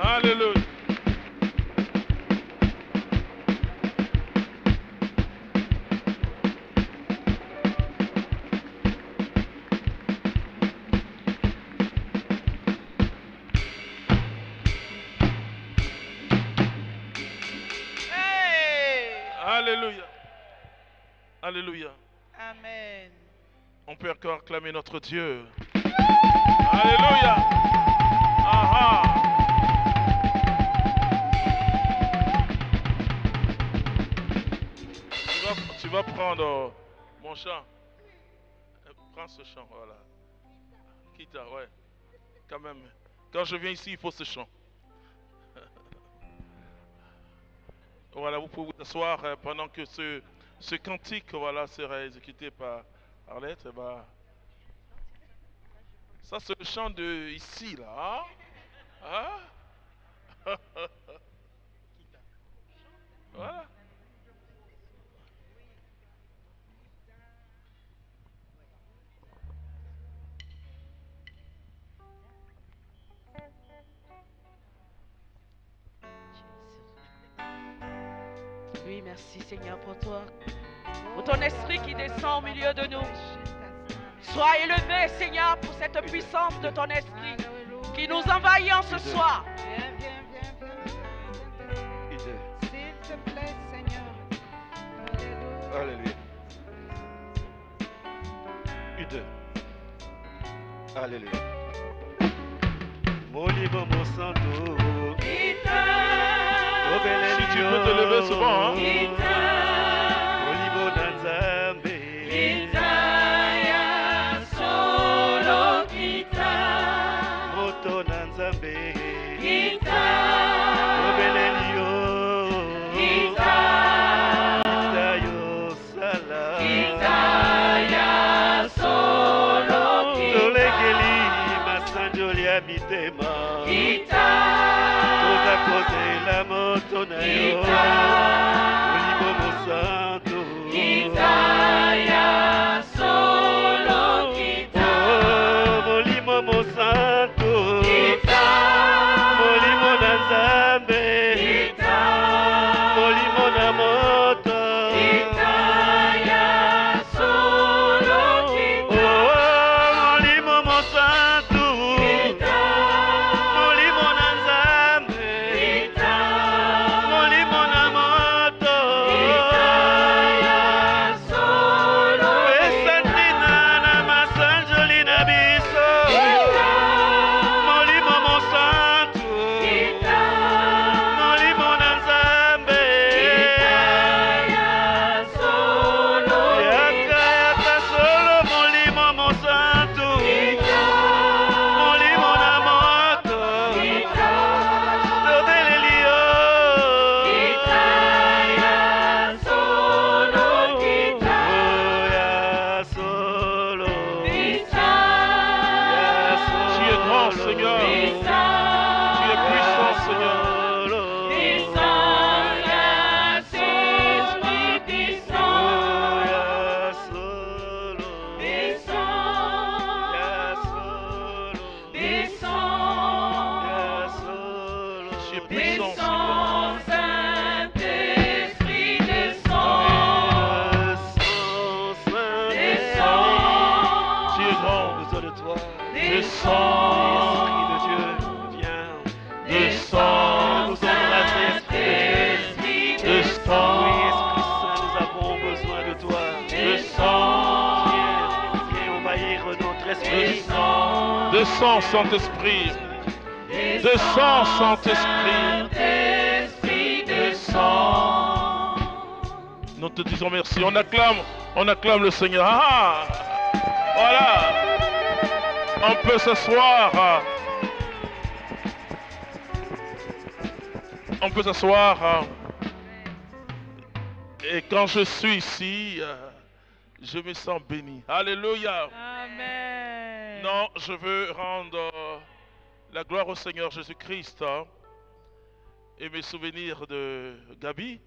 Alléluia. Alléluia. Alléluia. Amen. On peut encore acclamer notre Dieu. Alléluia. Aha. Tu vas prendre mon chant. Prends ce chant, voilà. Kita, ouais. Quand même. Quand je viens ici, il faut ce chant. Voilà, vous pouvez vous asseoir pendant que ce cantique, voilà, sera exécuté par Arlette. Bah, ça, c'est le chant de ici, là. Hein? Hein? Voilà. Oui, merci Seigneur pour toi. Pour ton esprit qui descend au milieu de nous. Sois élevé Seigneur pour cette puissance de ton esprit qui nous envahit en ce soir. S'il te plaît Seigneur. Alléluia. Une. Alléluia. Molimo Monsanto. Si tu peux te lever, c'est bon, hein? Molimo Nanzambe. Moto Nanzambe. Obelelio. Itayo Sala. Tolekeli Masanjoli Amitema. Koza koze la moto na yo. Molimo Monsanto. Oh, Molimo Monsanto. Molimo na Nzambe. Molimo na moto. Oh, Molimo Monsanto. Molimo na Nzambe. Molimo na moto. Esantina na masanjoli na biso. Molimo Monsanto. Molimo na Nzambe. Yaka yaka solo Molimo Monsanto. Molimo na moto. Tobelelio. Oh, ya solo. Tu es grand, Seigneur. Tu es puissant, Seigneur. Tu es puissant, Seigneur. Tu es grand. Besoin de toi. Descends. Esprit de Dieu, viens. Descends. Nous embrasser, Esprit de Dieu. Descends. Oui, Esprit Saint, nous avons besoin de toi. Descends. Viens envahir notre esprit. Descends, Saint-Esprit. Descends, Saint-Esprit. Nous te disons merci. On acclame le Seigneur. Ah, voilà. On peut s'asseoir. On peut s'asseoir. Et quand je suis ici, je me sens béni. Alléluia. Amen. Non, je veux rendre la gloire au Seigneur Jésus-Christ et me souvenir de Gabi.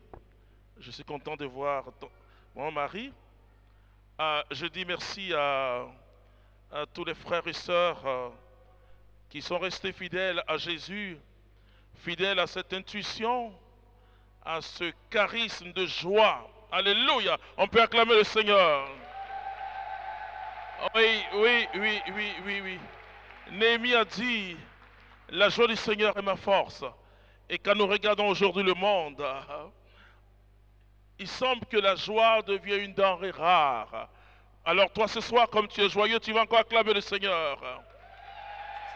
Je suis content de voir mon mari. Je dis merci à tous les frères et sœurs qui sont restés fidèles à Jésus fidèle à cette intuition, à ce charisme de joie. Alléluia. On peut acclamer le Seigneur. Oui, oui, oui, oui, oui, oui. Néhémie a dit, la joie du Seigneur est ma force. Et quand nous regardons aujourd'hui le monde, il semble que la joie devient une denrée rare. Alors toi ce soir, comme tu es joyeux, tu vas encore acclamer le Seigneur.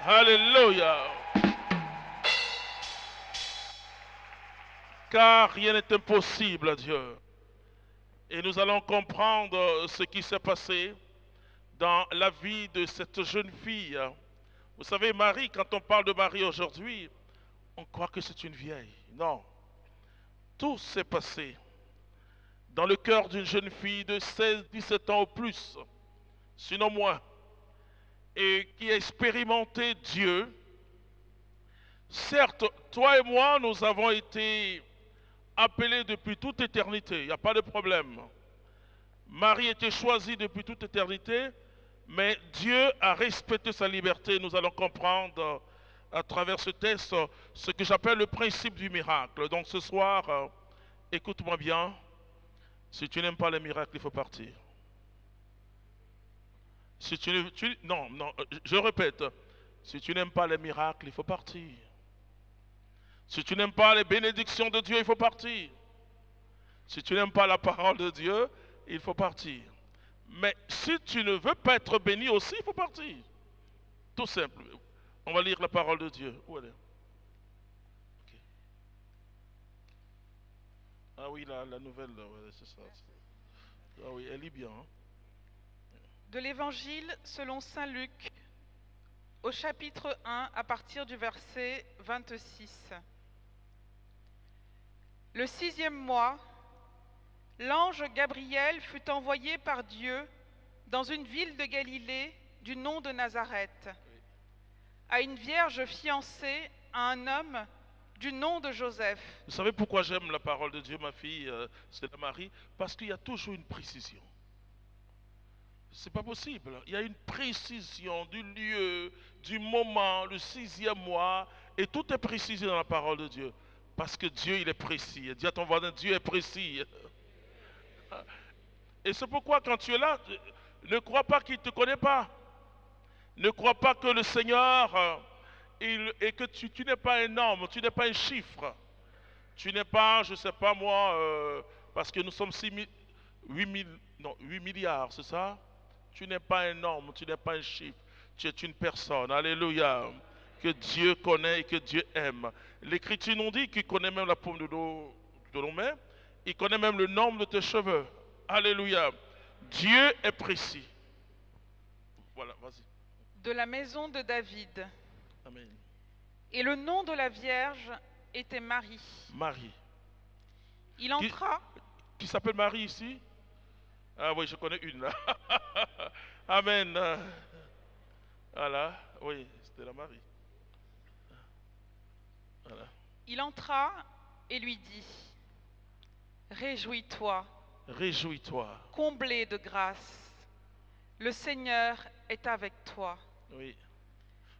Alléluia. Car rien n'est impossible à Dieu. Et nous allons comprendre ce qui s'est passé dans la vie de cette jeune fille. Vous savez, Marie, quand on parle de Marie aujourd'hui, on croit que c'est une vieille. Non. Tout s'est passé dans le cœur d'une jeune fille de 16-17 ans ou plus, sinon moins, et qui a expérimenté Dieu. Certes, toi et moi, nous avons été appelés depuis toute éternité, il n'y a pas de problème. Marie était choisie depuis toute éternité, mais Dieu a respecté sa liberté. Nous allons comprendre à travers ce texte ce que j'appelle le principe du miracle. Donc ce soir, écoute-moi bien, si tu n'aimes pas les miracles, il faut partir. Si non, je répète, si tu n'aimes pas les miracles, il faut partir. Si tu n'aimes pas les bénédictions de Dieu, il faut partir. Si tu n'aimes pas la parole de Dieu, il faut partir. Mais si tu ne veux pas être béni aussi, il faut partir. Tout simple. On va lire la parole de Dieu. Où elle est? Okay. Ah oui, la nouvelle, ouais, c'est ça. Ah oui, elle lit bien. Hein? De l'Évangile selon saint Luc, au chapitre 1, à partir du verset 26. Le 6e mois, l'ange Gabriel fut envoyé par Dieu dans une ville de Galilée du nom de Nazareth, à une vierge fiancée à un homme du nom de Joseph. Vous savez pourquoi j'aime la parole de Dieu, ma fille, c'est la Marie? Parce qu'il y a toujours une précision. C'est pas possible. Il y a une précision du lieu, du moment, le 6e mois, et tout est précisé dans la parole de Dieu. Parce que Dieu, il est précis. Dis à ton voisin, Dieu est précis. Et c'est pourquoi quand tu es là, ne crois pas qu'il ne te connaît pas. Ne crois pas que le Seigneur, et que tu n'es pas un homme, tu n'es pas un chiffre. Tu n'es pas, je ne sais pas moi, parce que nous sommes 8 milliards, c'est ça? Tu n'es pas un homme, tu n'es pas un chiffre. Tu es une personne. Alléluia. Que Dieu connaît et que Dieu aime. L'Écriture nous dit qu'il connaît même la paume de nos mains. Il connaît même le nombre de tes cheveux. Alléluia. Dieu est précis. Voilà, vas-y. De la maison de David. Amen. Et le nom de la Vierge était Marie. Marie. Il entra. Qui s'appelle Marie ici? Ah oui, je connais une là. Amen. Voilà, oui, c'était la Marie. Voilà. Il entra et lui dit, réjouis-toi. Réjouis-toi. Comblé de grâce, le Seigneur est avec toi. Oui.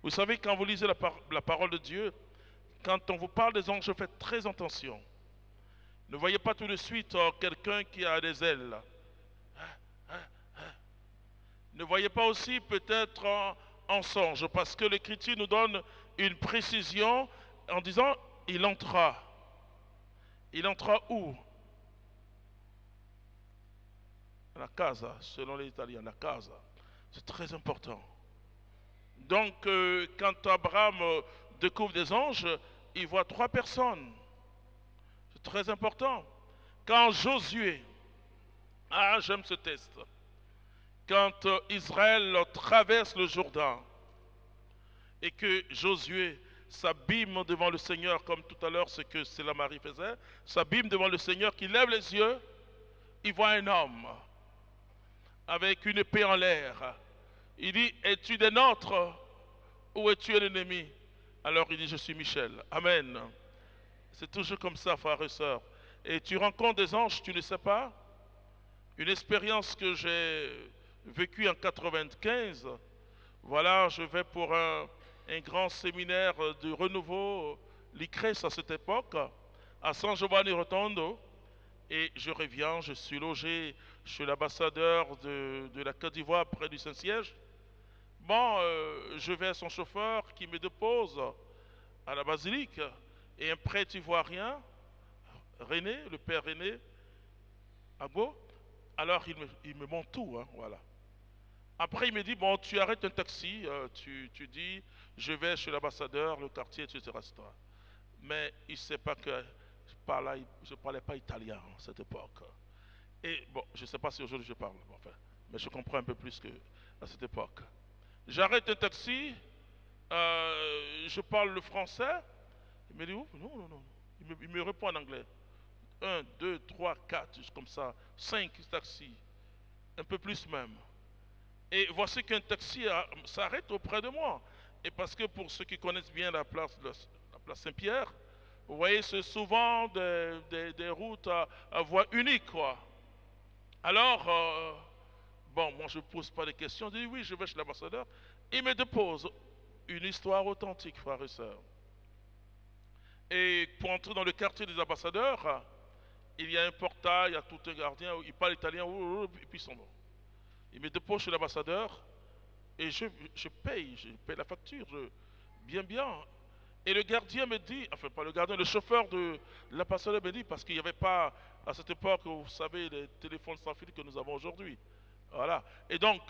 Vous savez, quand vous lisez la parole de Dieu, quand on vous parle des anges, faites très attention. Ne voyez pas tout de suite quelqu'un qui a des ailes. Ne voyez pas aussi peut-être en songe, parce que l'Écriture nous donne une précision en disant, il entra. Il entra où? La casa, selon les Italiens, la casa. C'est très important. Donc, quand Abraham découvre des anges, il voit 3 personnes. C'est très important. Quand Josué, j'aime ce texte, quand Israël traverse le Jourdain et que Josué s'abîme devant le Seigneur, comme tout à l'heure ce que la Marie faisait, s'abîme devant le Seigneur, qui lève les yeux, il voit un homme avec une épée en l'air. Il dit, es-tu des nôtres ou es-tu un ennemi? Alors il dit, je suis Michel. Amen. C'est toujours comme ça, frères et sœurs. Et tu rencontres des anges, tu ne sais pas. Une expérience que j'ai vécue en 95. Voilà, je vais pour un grand séminaire de renouveau l'ICRES à cette époque, à San Giovanni Rotondo. Et je reviens, je suis logé chez l'ambassadeur de la Côte d'Ivoire près du Saint-Siège. Bon, je vais à son chauffeur qui me dépose à la basilique. Et un prêtre ivoirien, René, le père René, Agbo, alors il me montre tout, hein, voilà. Après, il me dit, bon, tu arrêtes un taxi, tu dis, je vais chez l'ambassadeur, le quartier, etc., etc. Mais il ne sait pas que je ne parlais pas italien à cette époque. Et bon, je ne sais pas si aujourd'hui je parle, enfin, mais je comprends un peu plus qu'à cette époque. J'arrête un taxi, je parle le français. Il me dit, oh, non, non, non. Il me répond en anglais. 1, 2, 3, 4, juste comme ça. 5 taxis. Un peu plus même. Et voici qu'un taxi s'arrête auprès de moi. Et parce que pour ceux qui connaissent bien la place Saint-Pierre, vous voyez, c'est souvent des routes à voie unique, quoi. Alors, bon, moi je ne pose pas de questions. Je dis oui, je vais chez l'ambassadeur. Il me dépose une histoire authentique, frères et sœurs. Et pour entrer dans le quartier des ambassadeurs, il y a un portail, il y a tout un gardien, il parle italien, et puis ils sont bons. Il me dépose chez l'ambassadeur et je paye la facture, bien. Et le gardien me dit, enfin pas le gardien, le chauffeur de l'ambassadeur me dit, parce qu'il n'y avait pas à cette époque, vous savez, les téléphones sans fil que nous avons aujourd'hui. Voilà. Et donc,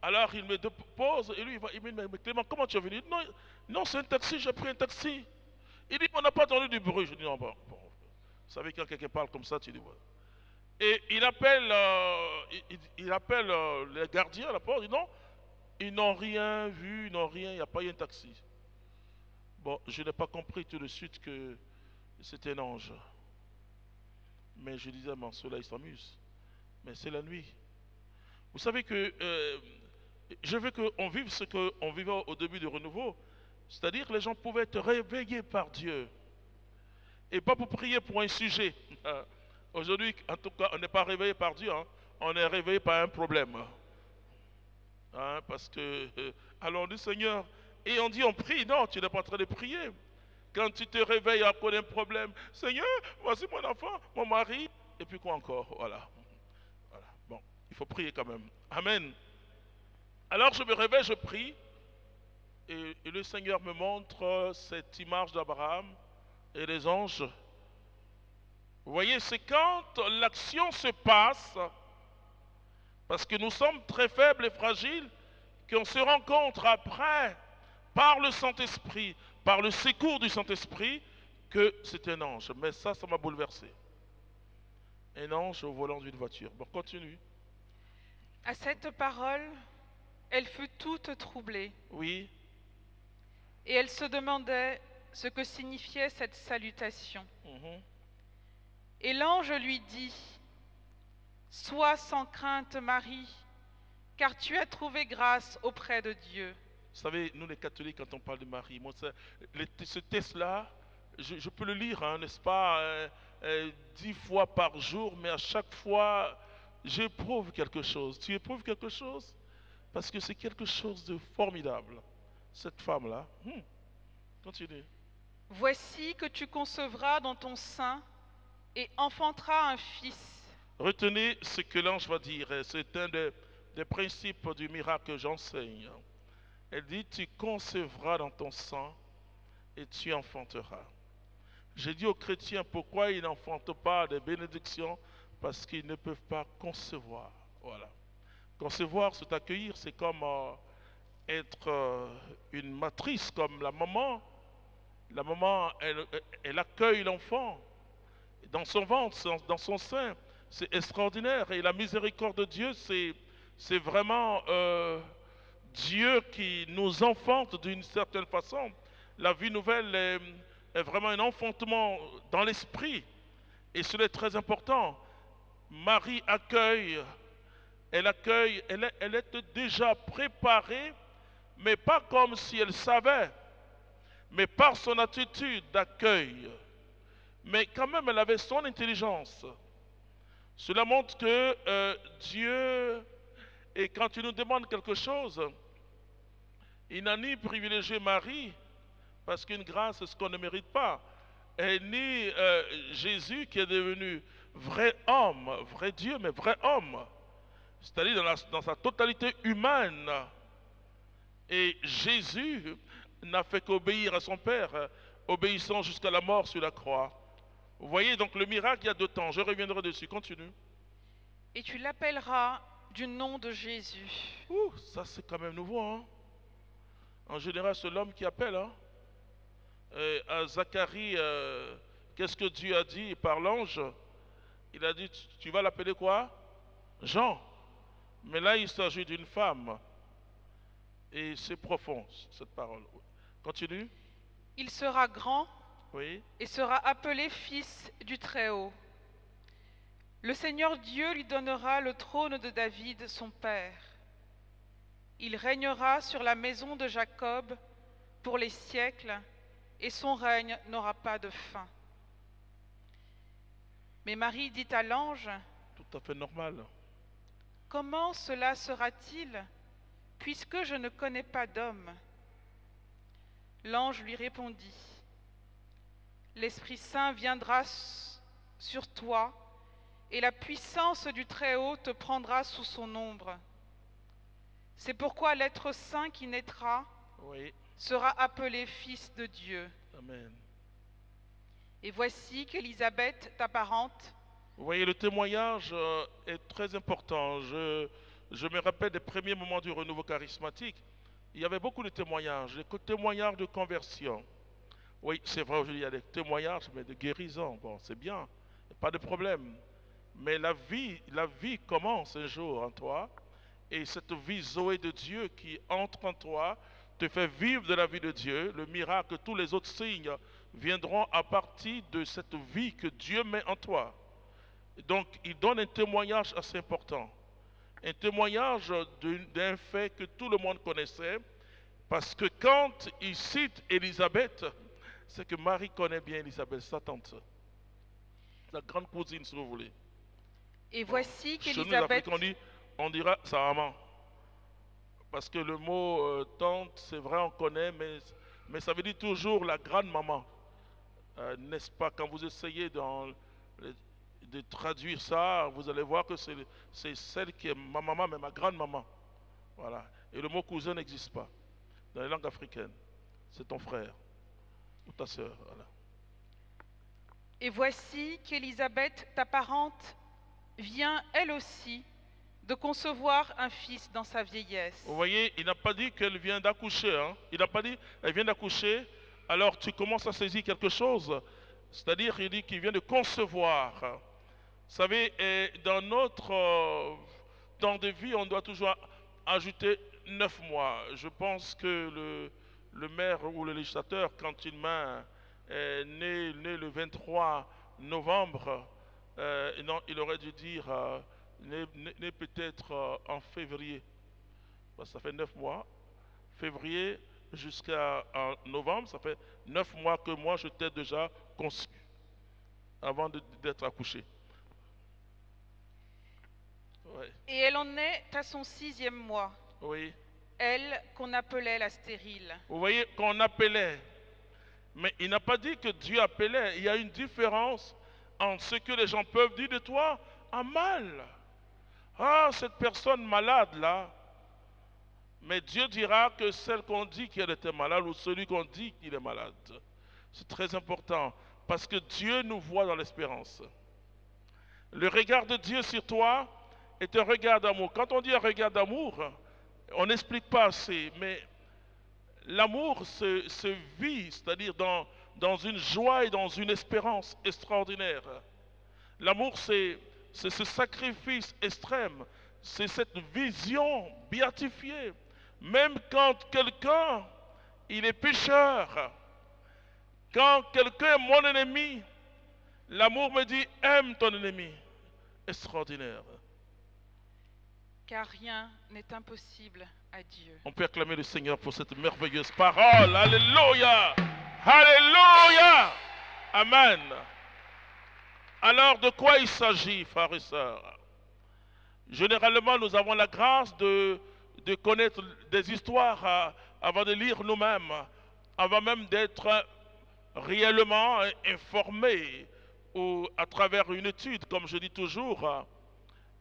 alors il me dépose et lui il me dit, mais Clément, comment tu es venu? Non, non, c'est un taxi, j'ai pris un taxi. Il dit, on n'a pas entendu du bruit. Je dis, non, bon, vous savez, quand quelqu'un parle comme ça, tu dis, voilà. Et il appelle, les gardiens à la porte, il dit, non, ils n'ont rien vu, ils n'ont rien, il n'y a pas eu un taxi. Bon, je n'ai pas compris tout de suite que c'était un ange. Mais je disais, mon soleil s'amuse. Mais c'est la nuit. Vous savez que je veux qu'on vive ce qu'on vivait au début du renouveau. C'est-à-dire que les gens pouvaient être réveillés par Dieu. Et pas pour prier pour un sujet. Aujourd'hui, en tout cas, on n'est pas réveillé par Dieu. Hein. On est réveillé par un problème. Hein, parce que, alors on dit Seigneur, et on dit on prie. Non, tu n'es pas en train de prier. Quand tu te réveilles à cause d'un problème, Seigneur, voici mon enfant, mon mari, et puis quoi encore, voilà. Bon, il faut prier quand même. Amen. Alors je me réveille, je prie, et le Seigneur me montre cette image d'Abraham et les anges. Vous voyez, c'est quand l'action se passe, parce que nous sommes très faibles et fragiles, qu'on se rencontre après, par le Saint-Esprit, par le secours du Saint-Esprit, que c'est un ange. Mais ça m'a bouleversé. Un ange au volant d'une voiture. Bon, continue. À cette parole, elle fut toute troublée. Oui. Et elle se demandait ce que signifiait cette salutation. Et l'ange lui dit, « Sois sans crainte, Marie, car tu as trouvé grâce auprès de Dieu. » Vous savez, nous les catholiques, quand on parle de Marie, moi, ce texte-là, je peux le lire, hein, n'est-ce pas, 10 fois par jour, mais à chaque fois, j'éprouve quelque chose. Tu éprouves quelque chose? Parce que c'est quelque chose de formidable, cette femme-là. Continue. « Voici que tu concevras dans ton sein et enfanteras un fils. » Retenez ce que l'ange va dire. C'est un des principes du miracle que j'enseigne. Elle dit, tu concevras dans ton sang et tu enfanteras. J'ai dit aux chrétiens, pourquoi ils n'enfantent pas des bénédictions? Parce qu'ils ne peuvent pas concevoir. Voilà. Concevoir, c'est accueillir, c'est comme être une matrice, comme la maman. La maman, elle accueille l'enfant dans son ventre, dans son sein. C'est extraordinaire. Et la miséricorde de Dieu, c'est vraiment Dieu qui nous enfante d'une certaine façon. La vie nouvelle est vraiment un enfantement dans l'esprit. Et cela est très important. Marie accueille, elle est déjà préparée, mais pas comme si elle savait, mais par son attitude d'accueil. Mais quand même, elle avait son intelligence. Cela montre que Dieu, et quand il nous demande quelque chose, il n'a ni privilégié Marie, Parce qu'une grâce, c'est ce qu'on ne mérite pas. Et ni Jésus qui est devenu vrai homme, vrai Dieu, mais vrai homme. C'est-à-dire dans sa totalité humaine. Et Jésus n'a fait qu'obéir à son Père, obéissant jusqu'à la mort sur la croix. Vous voyez, donc le miracle, il y a 2 temps. Je reviendrai dessus. Continue. Et tu l'appelleras du nom de Jésus. Ouh, ça c'est quand même nouveau. Hein? En général, c'est l'homme qui appelle. Hein? Et à Zacharie, qu'est-ce que Dieu a dit par l'ange? Il a dit, tu vas l'appeler quoi? Jean. Mais là, il s'agit d'une femme. Et c'est profond, cette parole. Continue. Il sera grand Oui. et sera appelé fils du Très-Haut. Le Seigneur Dieu lui donnera le trône de David, son père. Il régnera sur la maison de Jacob pour les siècles, et son règne n'aura pas de fin. Mais Marie dit à l'ange, Tout à fait normal. comment cela sera-t-il, puisque je ne connais pas d'homme? L'ange lui répondit, l'Esprit Saint viendra sur toi, et la puissance du Très-Haut te prendra sous son ombre. C'est pourquoi l'être saint qui naîtra Oui. sera appelé fils de Dieu. Amen. Et voici qu'Élisabeth, ta parente, Vous voyez, le témoignage est très important. Je me rappelle des premiers moments du renouveau charismatique. Il y avait beaucoup de témoignages, des témoignages de conversion. Oui, c'est vrai, aujourd'hui, il y a des témoignages, mais de guérison. Bon, c'est bien, pas de problème. Mais la vie commence un jour en toi. Et cette vie Zoé de Dieu qui entre en toi te fait vivre de la vie de Dieu. Le miracle, tous les autres signes viendront à partir de cette vie que Dieu met en toi. Donc, il donne un témoignage assez important. Un témoignage d'un fait que tout le monde connaissait. Parce que quand il cite Élisabeth, c'est que Marie connaît bien Élisabeth, sa tante. Sa grande cousine, si vous voulez. et voici Chez nous, les qu'Élisabeth, Africains, on dira sa maman. Parce que le mot tante, c'est vrai, on connaît, mais ça veut dire toujours la grande maman. N'est-ce pas? Quand vous essayez de traduire ça, vous allez voir que c'est celle qui est ma maman, mais ma grande maman. Voilà. Et le mot cousin n'existe pas dans les langues africaines. C'est ton frère ou ta soeur. Voilà. et voici qu'Élisabeth, ta parente, vient elle aussi de concevoir un fils dans sa vieillesse. Vous voyez, il n'a pas dit qu'elle vient d'accoucher. Hein? Il n'a pas dit qu'elle vient d'accoucher. Alors tu commences à saisir quelque chose. C'est-à-dire, il dit qu'il vient de concevoir. Vous savez, dans notre temps de vie, on doit toujours ajouter 9 mois. Je pense que le maire ou le législateur, quand une main est née le 23 novembre, non, il aurait dû dire né peut-être en février. Parce que ça fait 9 mois. Février jusqu'à novembre, ça fait 9 mois que moi je t'ai déjà conçu avant d'être accouché. Ouais. Et elle en est à son 6e mois, Oui. elle qu'on appelait la stérile. Vous voyez qu'on appelait. Mais il n'a pas dit que Dieu appelait. Il y a une différence entre ce que les gens peuvent dire de toi en mal. Ah, cette personne malade là. Mais Dieu dira que celle qu'on dit qu'elle était malade ou celui qu'on dit qu'il est malade. C'est très important parce que Dieu nous voit dans l'espérance. Le regard de Dieu sur toi est un regard d'amour. Quand on dit un regard d'amour, on n'explique pas assez, mais l'amour se vit, c'est-à-dire dans une joie et dans une espérance extraordinaire. L'amour, c'est ce sacrifice extrême, c'est cette vision béatifiée. Même quand quelqu'un, il est pécheur, quand quelqu'un est mon ennemi, l'amour me dit, aime ton ennemi. Extraordinaire. Car rien n'est impossible à Dieu. On peut acclamer le Seigneur pour cette merveilleuse parole. Alléluia. Alléluia. Amen. Alors, de quoi il s'agit, frères et sœurs? Généralement, nous avons la grâce de connaître des histoires avant de lire nous-mêmes. avant même d'être réellement informé ou à travers une étude, comme je dis toujours.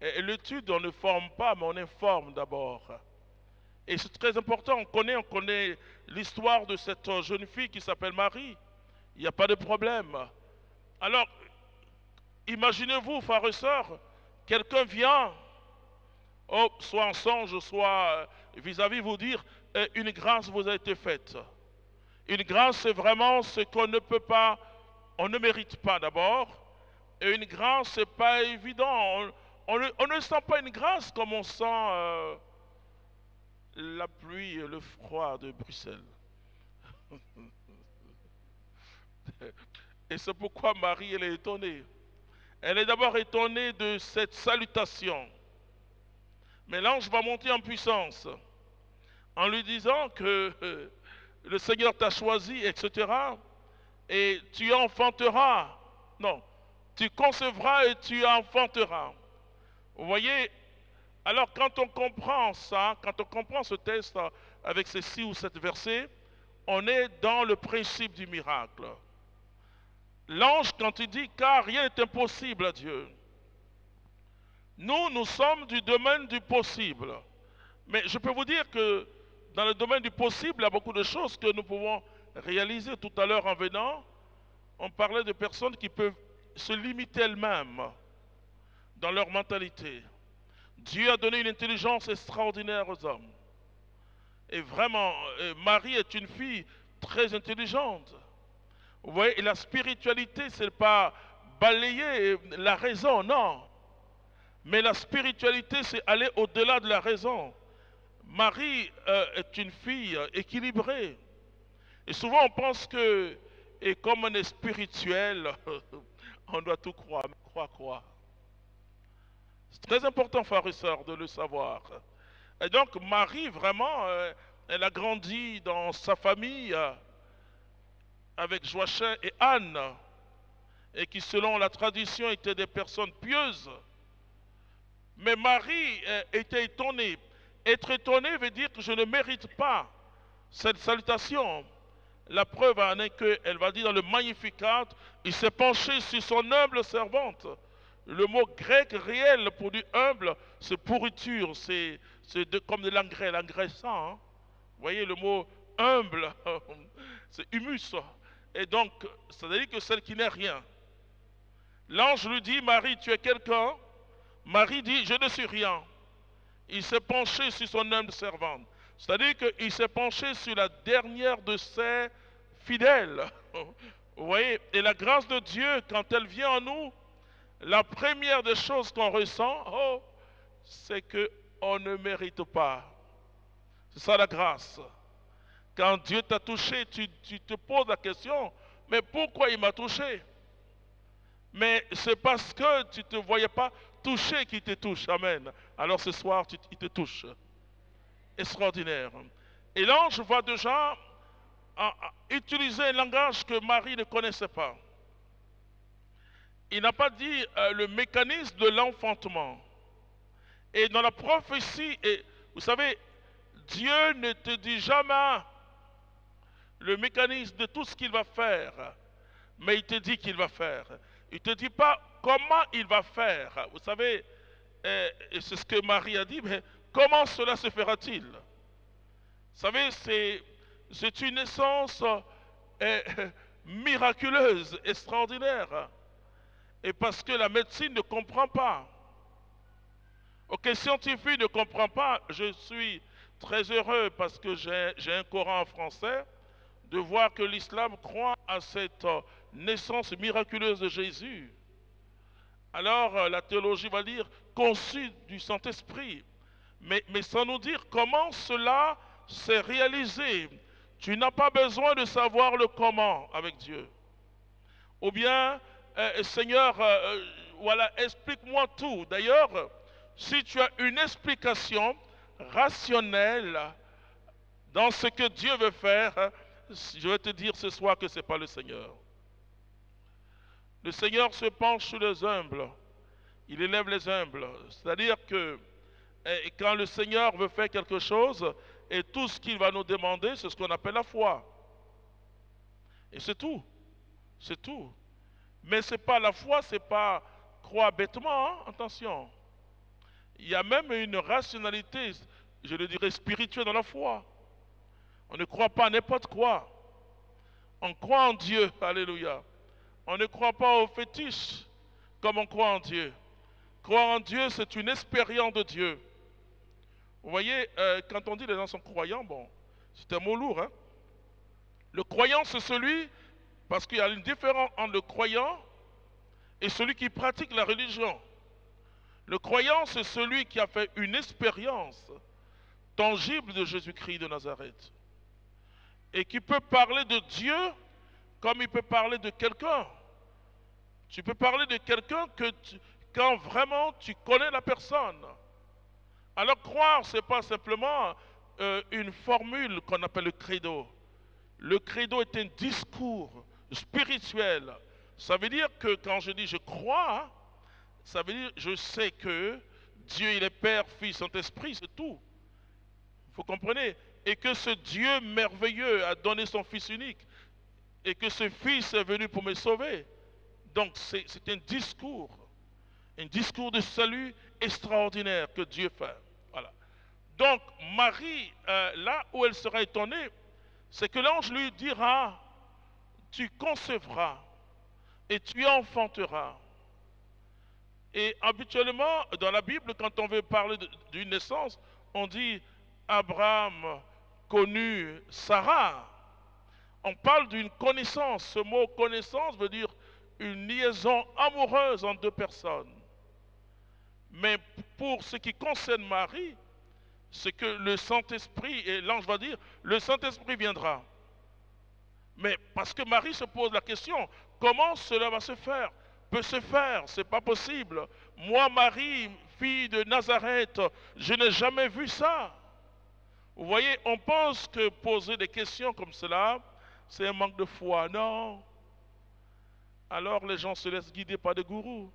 Et l'étude, on ne forme pas, mais on informe d'abord. Et c'est très important, on connaît l'histoire de cette jeune fille qui s'appelle Marie. Il n'y a pas de problème. Alors, imaginez-vous, frères et sœurs, quelqu'un vient, soit en songe, soit vis-à-vis, vous dire, une grâce vous a été faite. Une grâce, c'est vraiment ce qu'on ne peut pas, on ne mérite pas d'abord. Et une grâce, c'est pas évident. On ne sent pas une grâce comme on sent la pluie et le froid de Bruxelles. Et c'est pourquoi Marie, elle est étonnée. Elle est d'abord étonnée de cette salutation. Mais l'ange va monter en puissance en lui disant que le Seigneur t'a choisi, etc. Et tu enfanteras. Non, tu concevras et tu enfanteras. Vous voyez, alors quand on comprend ça, quand on comprend ce texte avec ces 6 ou 7 versets, on est dans le principe du miracle. L'ange, quand il dit « car rien n'est impossible à Dieu », nous sommes du domaine du possible. Mais je peux vous dire que dans le domaine du possible, il y a beaucoup de choses que nous pouvons réaliser. Tout à l'heure en venant, on parlait de personnes qui peuvent se limiter elles-mêmes dans leur mentalité. Dieu a donné une intelligence extraordinaire aux hommes. Et vraiment, Marie est une fille très intelligente. Vous voyez, et la spiritualité, ce n'est pas balayer la raison, non. Mais la spiritualité, c'est aller au-delà de la raison. Marie est une fille équilibrée. Et souvent, on pense que, et comme on est spirituel, on doit tout croire. Croire. C'est très important, frères et sœurs, de le savoir. Et donc, Marie, vraiment, elle a grandi dans sa famille avec Joachim et Anne, et qui, selon la tradition, étaient des personnes pieuses. Mais Marie était étonnée. Être étonnée veut dire que je ne mérite pas cette salutation. La preuve en est qu'elle va dire dans le Magnificat, il s'est penché sur son humble servante. Le mot grec réel pour du humble, c'est pourriture, c'est comme de l'engrais sang. Hein. Vous voyez le mot humble, c'est humus. Et donc, ça veut dire que celle qui n'est rien. L'ange lui dit, Marie, tu es quelqu'un. Marie dit, je ne suis rien. Il s'est penché sur son humble servante. C'est-à-dire qu'il s'est penché sur la dernière de ses fidèles. Vous voyez, et la grâce de Dieu, quand elle vient en nous, la première des choses qu'on ressent, c'est qu'on ne mérite pas. C'est ça la grâce. Quand Dieu t'a touché, tu te poses la question, mais pourquoi il m'a touché? Mais c'est parce que tu ne te voyais pas touché qu'il te touche. Amen. Alors ce soir, il te touche. Extraordinaire. Et l'ange va déjà utiliser un langage que Marie ne connaissait pas. Il n'a pas dit le mécanisme de l'enfantement. Et dans la prophétie, et vous savez, Dieu ne te dit jamais le mécanisme de tout ce qu'il va faire, mais il te dit qu'il va faire. Il ne te dit pas comment il va faire. Vous savez, et c'est ce que Marie a dit, mais comment cela se fera-t-il? Vous savez, c'est une naissance miraculeuse, extraordinaire. Et parce que la médecine ne comprend pas. Ok, scientifique ne comprend pas. Je suis très heureux parce que j'ai un Coran en français de voir que l'islam croit à cette naissance miraculeuse de Jésus. Alors la théologie va dire conçu du Saint-Esprit. Mais sans nous dire comment cela s'est réalisé. Tu n'as pas besoin de savoir le comment avec Dieu. Ou bien, Seigneur, voilà, explique-moi tout. D'ailleurs, si tu as une explication rationnelle dans ce que Dieu veut faire, je vais te dire ce soir que ce n'est pas le Seigneur. Le Seigneur se penche sur les humbles. Il élève les humbles. C'est-à-dire que quand le Seigneur veut faire quelque chose, et tout ce qu'il va nous demander, c'est ce qu'on appelle la foi. Et c'est tout. C'est tout. Mais c'est pas la foi, c'est pas croire bêtement, hein? Attention. Il y a même une rationalité, je le dirais, spirituelle dans la foi. On ne croit pas à n'importe quoi. On croit en Dieu, alléluia. On ne croit pas aux fétiches comme on croit en Dieu. Croire en Dieu, c'est une expérience de Dieu. Vous voyez, quand on dit les gens sont croyants, bon, c'est un mot lourd, hein? Le croyant, c'est celui, parce qu'il y a une différence entre le croyant et celui qui pratique la religion. Le croyant, c'est celui qui a fait une expérience tangible de Jésus-Christ de Nazareth. Et qui peut parler de Dieu comme il peut parler de quelqu'un. Tu peux parler de quelqu'un quand vraiment tu connais la personne. Alors croire, ce n'est pas simplement une formule qu'on appelle le credo. Le credo est un discours spirituel. Ça veut dire que quand je dis je crois, ça veut dire je sais que Dieu il est Père, Fils, Saint-Esprit, c'est tout. Vous comprenez? Et que ce Dieu merveilleux a donné son Fils unique. Et que ce Fils est venu pour me sauver. Donc c'est un discours de salut extraordinaire que Dieu fait. Voilà. Donc Marie, là où elle sera étonnée, c'est que l'ange lui dira, tu concevras et tu enfanteras. Et habituellement, dans la Bible, quand on veut parler d'une naissance, on dit Abraham connut Sarah. On parle d'une connaissance. Ce mot connaissance veut dire une liaison amoureuse entre deux personnes. Mais pour ce qui concerne Marie, c'est que le Saint-Esprit, et l'ange va dire, le Saint-Esprit viendra. Mais parce que Marie se pose la question, comment cela va se faire? Peut se faire, c'est pas possible. Moi, Marie, fille de Nazareth, je n'ai jamais vu ça. Vous voyez, on pense que poser des questions comme cela, c'est un manque de foi. Non. Alors les gens se laissent guider par des gourous.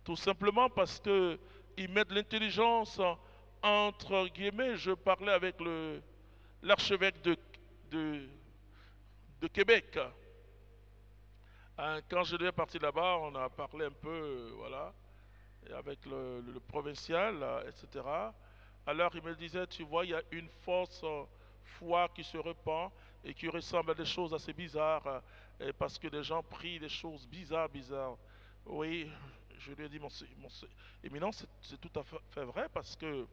Tout simplement parce qu'ils mettent l'intelligence entre guillemets. Je parlais avec l'archevêque de Québec. Quand je devais partir là-bas, on a parlé un peu, voilà, avec le provincial, etc. Alors il me disait, tu vois, il y a une fausse foi qui se répand et qui ressemble à des choses assez bizarres, parce que les gens prient des choses bizarres. Oui, je lui ai dit, mon éminence, c'est tout à fait vrai, parce que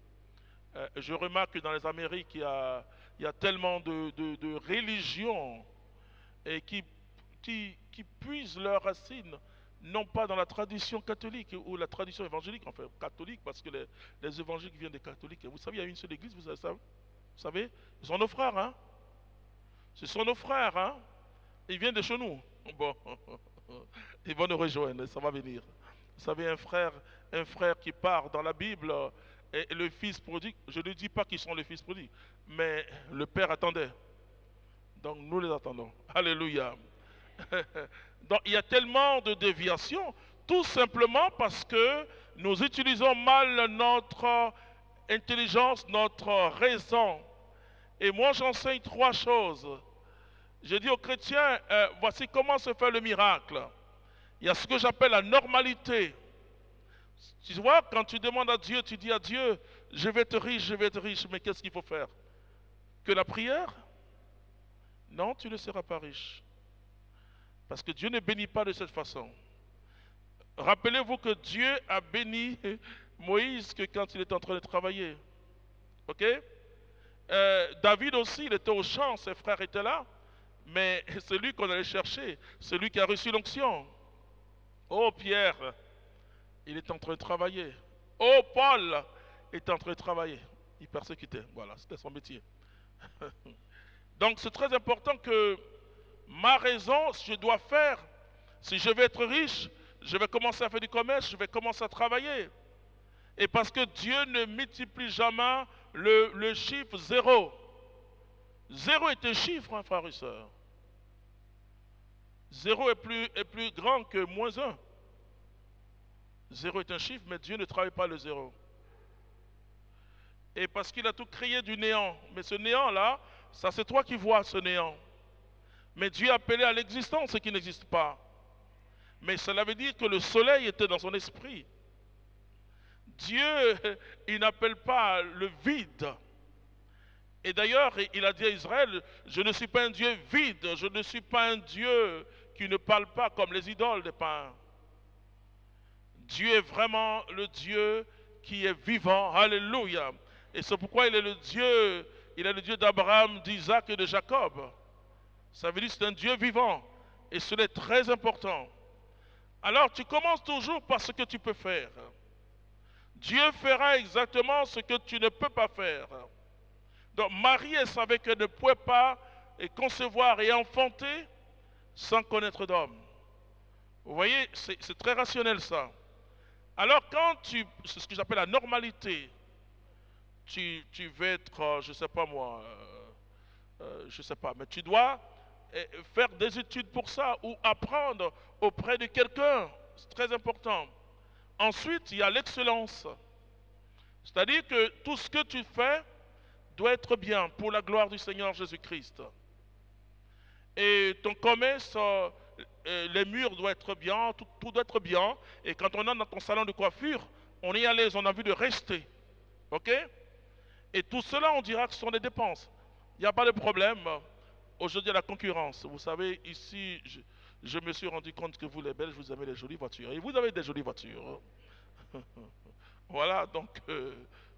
je remarque que dans les Amériques, il y a tellement de religions et qui puisent leurs racines, non pas dans la tradition catholique ou la tradition évangélique, enfin catholique, parce que les évangéliques viennent des catholiques. Vous savez, il y a une seule église, vous savez, ce sont nos frères, hein? Ce sont nos frères, hein? Ils viennent de chez nous. Bon, ils vont nous rejoindre, ça va venir. Vous savez, un frère qui part dans la Bible, et le fils prodigue, je ne dis pas qu'ils sont les fils prodiges, mais le père attendait. Donc nous les attendons. Alléluia. Donc il y a tellement de déviations, tout simplement parce que nous utilisons mal notre intelligence, notre raison. Et moi j'enseigne trois choses. Je dis aux chrétiens, voici comment se fait le miracle. Il y a ce que j'appelle la normalité. Tu vois, quand tu demandes à Dieu, tu dis à Dieu, je vais être riche, mais qu'est-ce qu'il faut faire? Que la prière? Non, tu ne seras pas riche. Parce que Dieu ne bénit pas de cette façon. Rappelez-vous que Dieu a béni Moïse que quand il était en train de travailler. Ok? David aussi, il était au champ, ses frères étaient là. Mais c'est lui qu'on allait chercher, celui qui a reçu l'onction. Oh Pierre, il est en train de travailler. Oh Paul est en train de travailler. Il persécutait, voilà, c'était son métier. Donc c'est très important que ma raison, je dois faire, si je veux être riche, je vais commencer à faire du commerce, je vais commencer à travailler. Et parce que Dieu ne multiplie jamais le chiffre 0. 0 est un chiffre, hein, frères et sœurs. 0 est plus grand que moins 1. 0 est un chiffre, mais Dieu ne travaille pas le 0. Et parce qu'il a tout créé du néant. Mais ce néant-là, ça c'est toi qui vois ce néant. Mais Dieu a appelé à l'existence ce qui n'existe pas. Mais cela veut dire que le soleil était dans son esprit. Dieu, il n'appelle pas le vide. Et d'ailleurs, il a dit à Israël, je ne suis pas un Dieu vide, je ne suis pas un Dieu qui ne parle pas comme les idoles des païens. Dieu est vraiment le Dieu qui est vivant, alléluia. Et c'est pourquoi il est le Dieu d'Abraham, d'Isaac et de Jacob. Ça veut dire que c'est un Dieu vivant. Et cela est très important. Alors tu commences toujours par ce que tu peux faire. Dieu fera exactement ce que tu ne peux pas faire. Donc Marie, elle savait qu'elle ne pouvait pas concevoir et enfanter sans connaître d'homme. Vous voyez, c'est très rationnel ça. Alors quand c'est ce que j'appelle la normalité, tu veux être, je ne sais pas moi, je ne sais pas, mais tu dois faire des études pour ça ou apprendre auprès de quelqu'un. C'est très important. Ensuite, il y a l'excellence. C'est-à-dire que tout ce que tu fais doit être bien pour la gloire du Seigneur Jésus-Christ. Et ton commerce, les murs doivent être bien, tout doit être bien. Et quand on est dans ton salon de coiffure, on est à l'aise, on a envie de rester. Ok? Et tout cela, on dira que ce sont des dépenses. Il n'y a pas de problème. Aujourd'hui, il y a la concurrence. Vous savez, ici, je me suis rendu compte que vous, les Belges, vous aimez les jolies voitures. Et vous avez des jolies voitures. Voilà, donc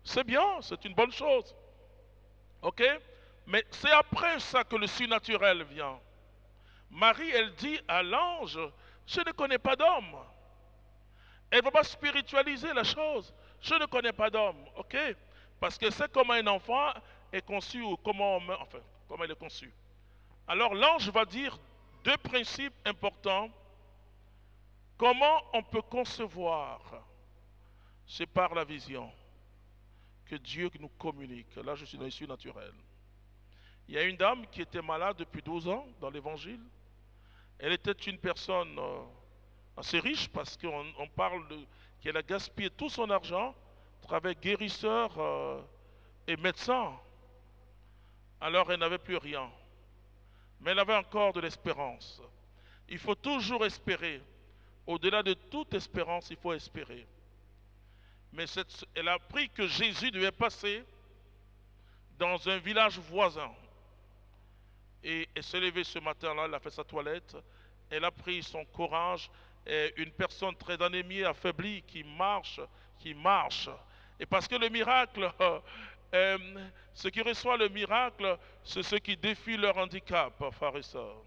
c'est bien, c'est une bonne chose. Ok? Mais c'est après ça que le surnaturel vient. Marie, elle dit à l'ange, je ne connais pas d'homme. Elle ne va pas spiritualiser la chose. Je ne connais pas d'homme. Ok? Parce que c'est comment un enfant est conçu ou comment il est conçu. Alors l'ange va dire deux principes importants. Comment on peut concevoir? C'est par la vision que Dieu nous communique. Là, je suis dans l'issue naturelle. Il y a une dame qui était malade depuis 12 ans dans l'évangile. Elle était une personne assez riche parce qu'on parle qu'elle a gaspillé tout son argent à travers guérisseurs et médecins. Alors elle n'avait plus rien. Mais elle avait encore de l'espérance. Il faut toujours espérer. Au-delà de toute espérance, il faut espérer. Mais elle a appris que Jésus devait passer dans un village voisin. Et elle s'est levée ce matin-là, elle a fait sa toilette. Elle a pris son courage. Et une personne très anémiée, affaiblie, qui marche. Et parce que le miracle, ceux qui reçoivent le miracle, c'est ceux qui défient leur handicap, frères et sœurs.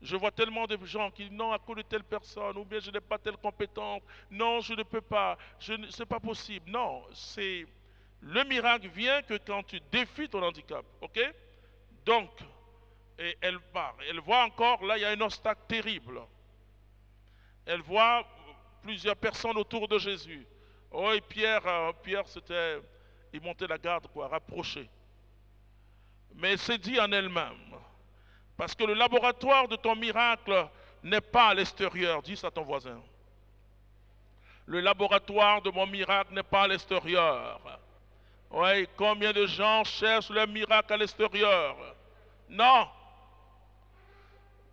Je vois tellement de gens qui disent non, à cause de telle personne, ou bien je n'ai pas telle compétence, non, je ne peux pas, c'est pas possible. Non, le miracle vient que quand tu défies ton handicap, ok? Donc, et elle part, elle voit encore, là il y a un obstacle terrible. Elle voit plusieurs personnes autour de Jésus. Oh, et Pierre c'était, il montait la garde, quoi, rapproché. Mais elle s'est dit en elle-même, parce que le laboratoire de ton miracle n'est pas à l'extérieur. Dis ça à ton voisin. Le laboratoire de mon miracle n'est pas à l'extérieur. Oui, combien de gens cherchent le miracle à l'extérieur? Non.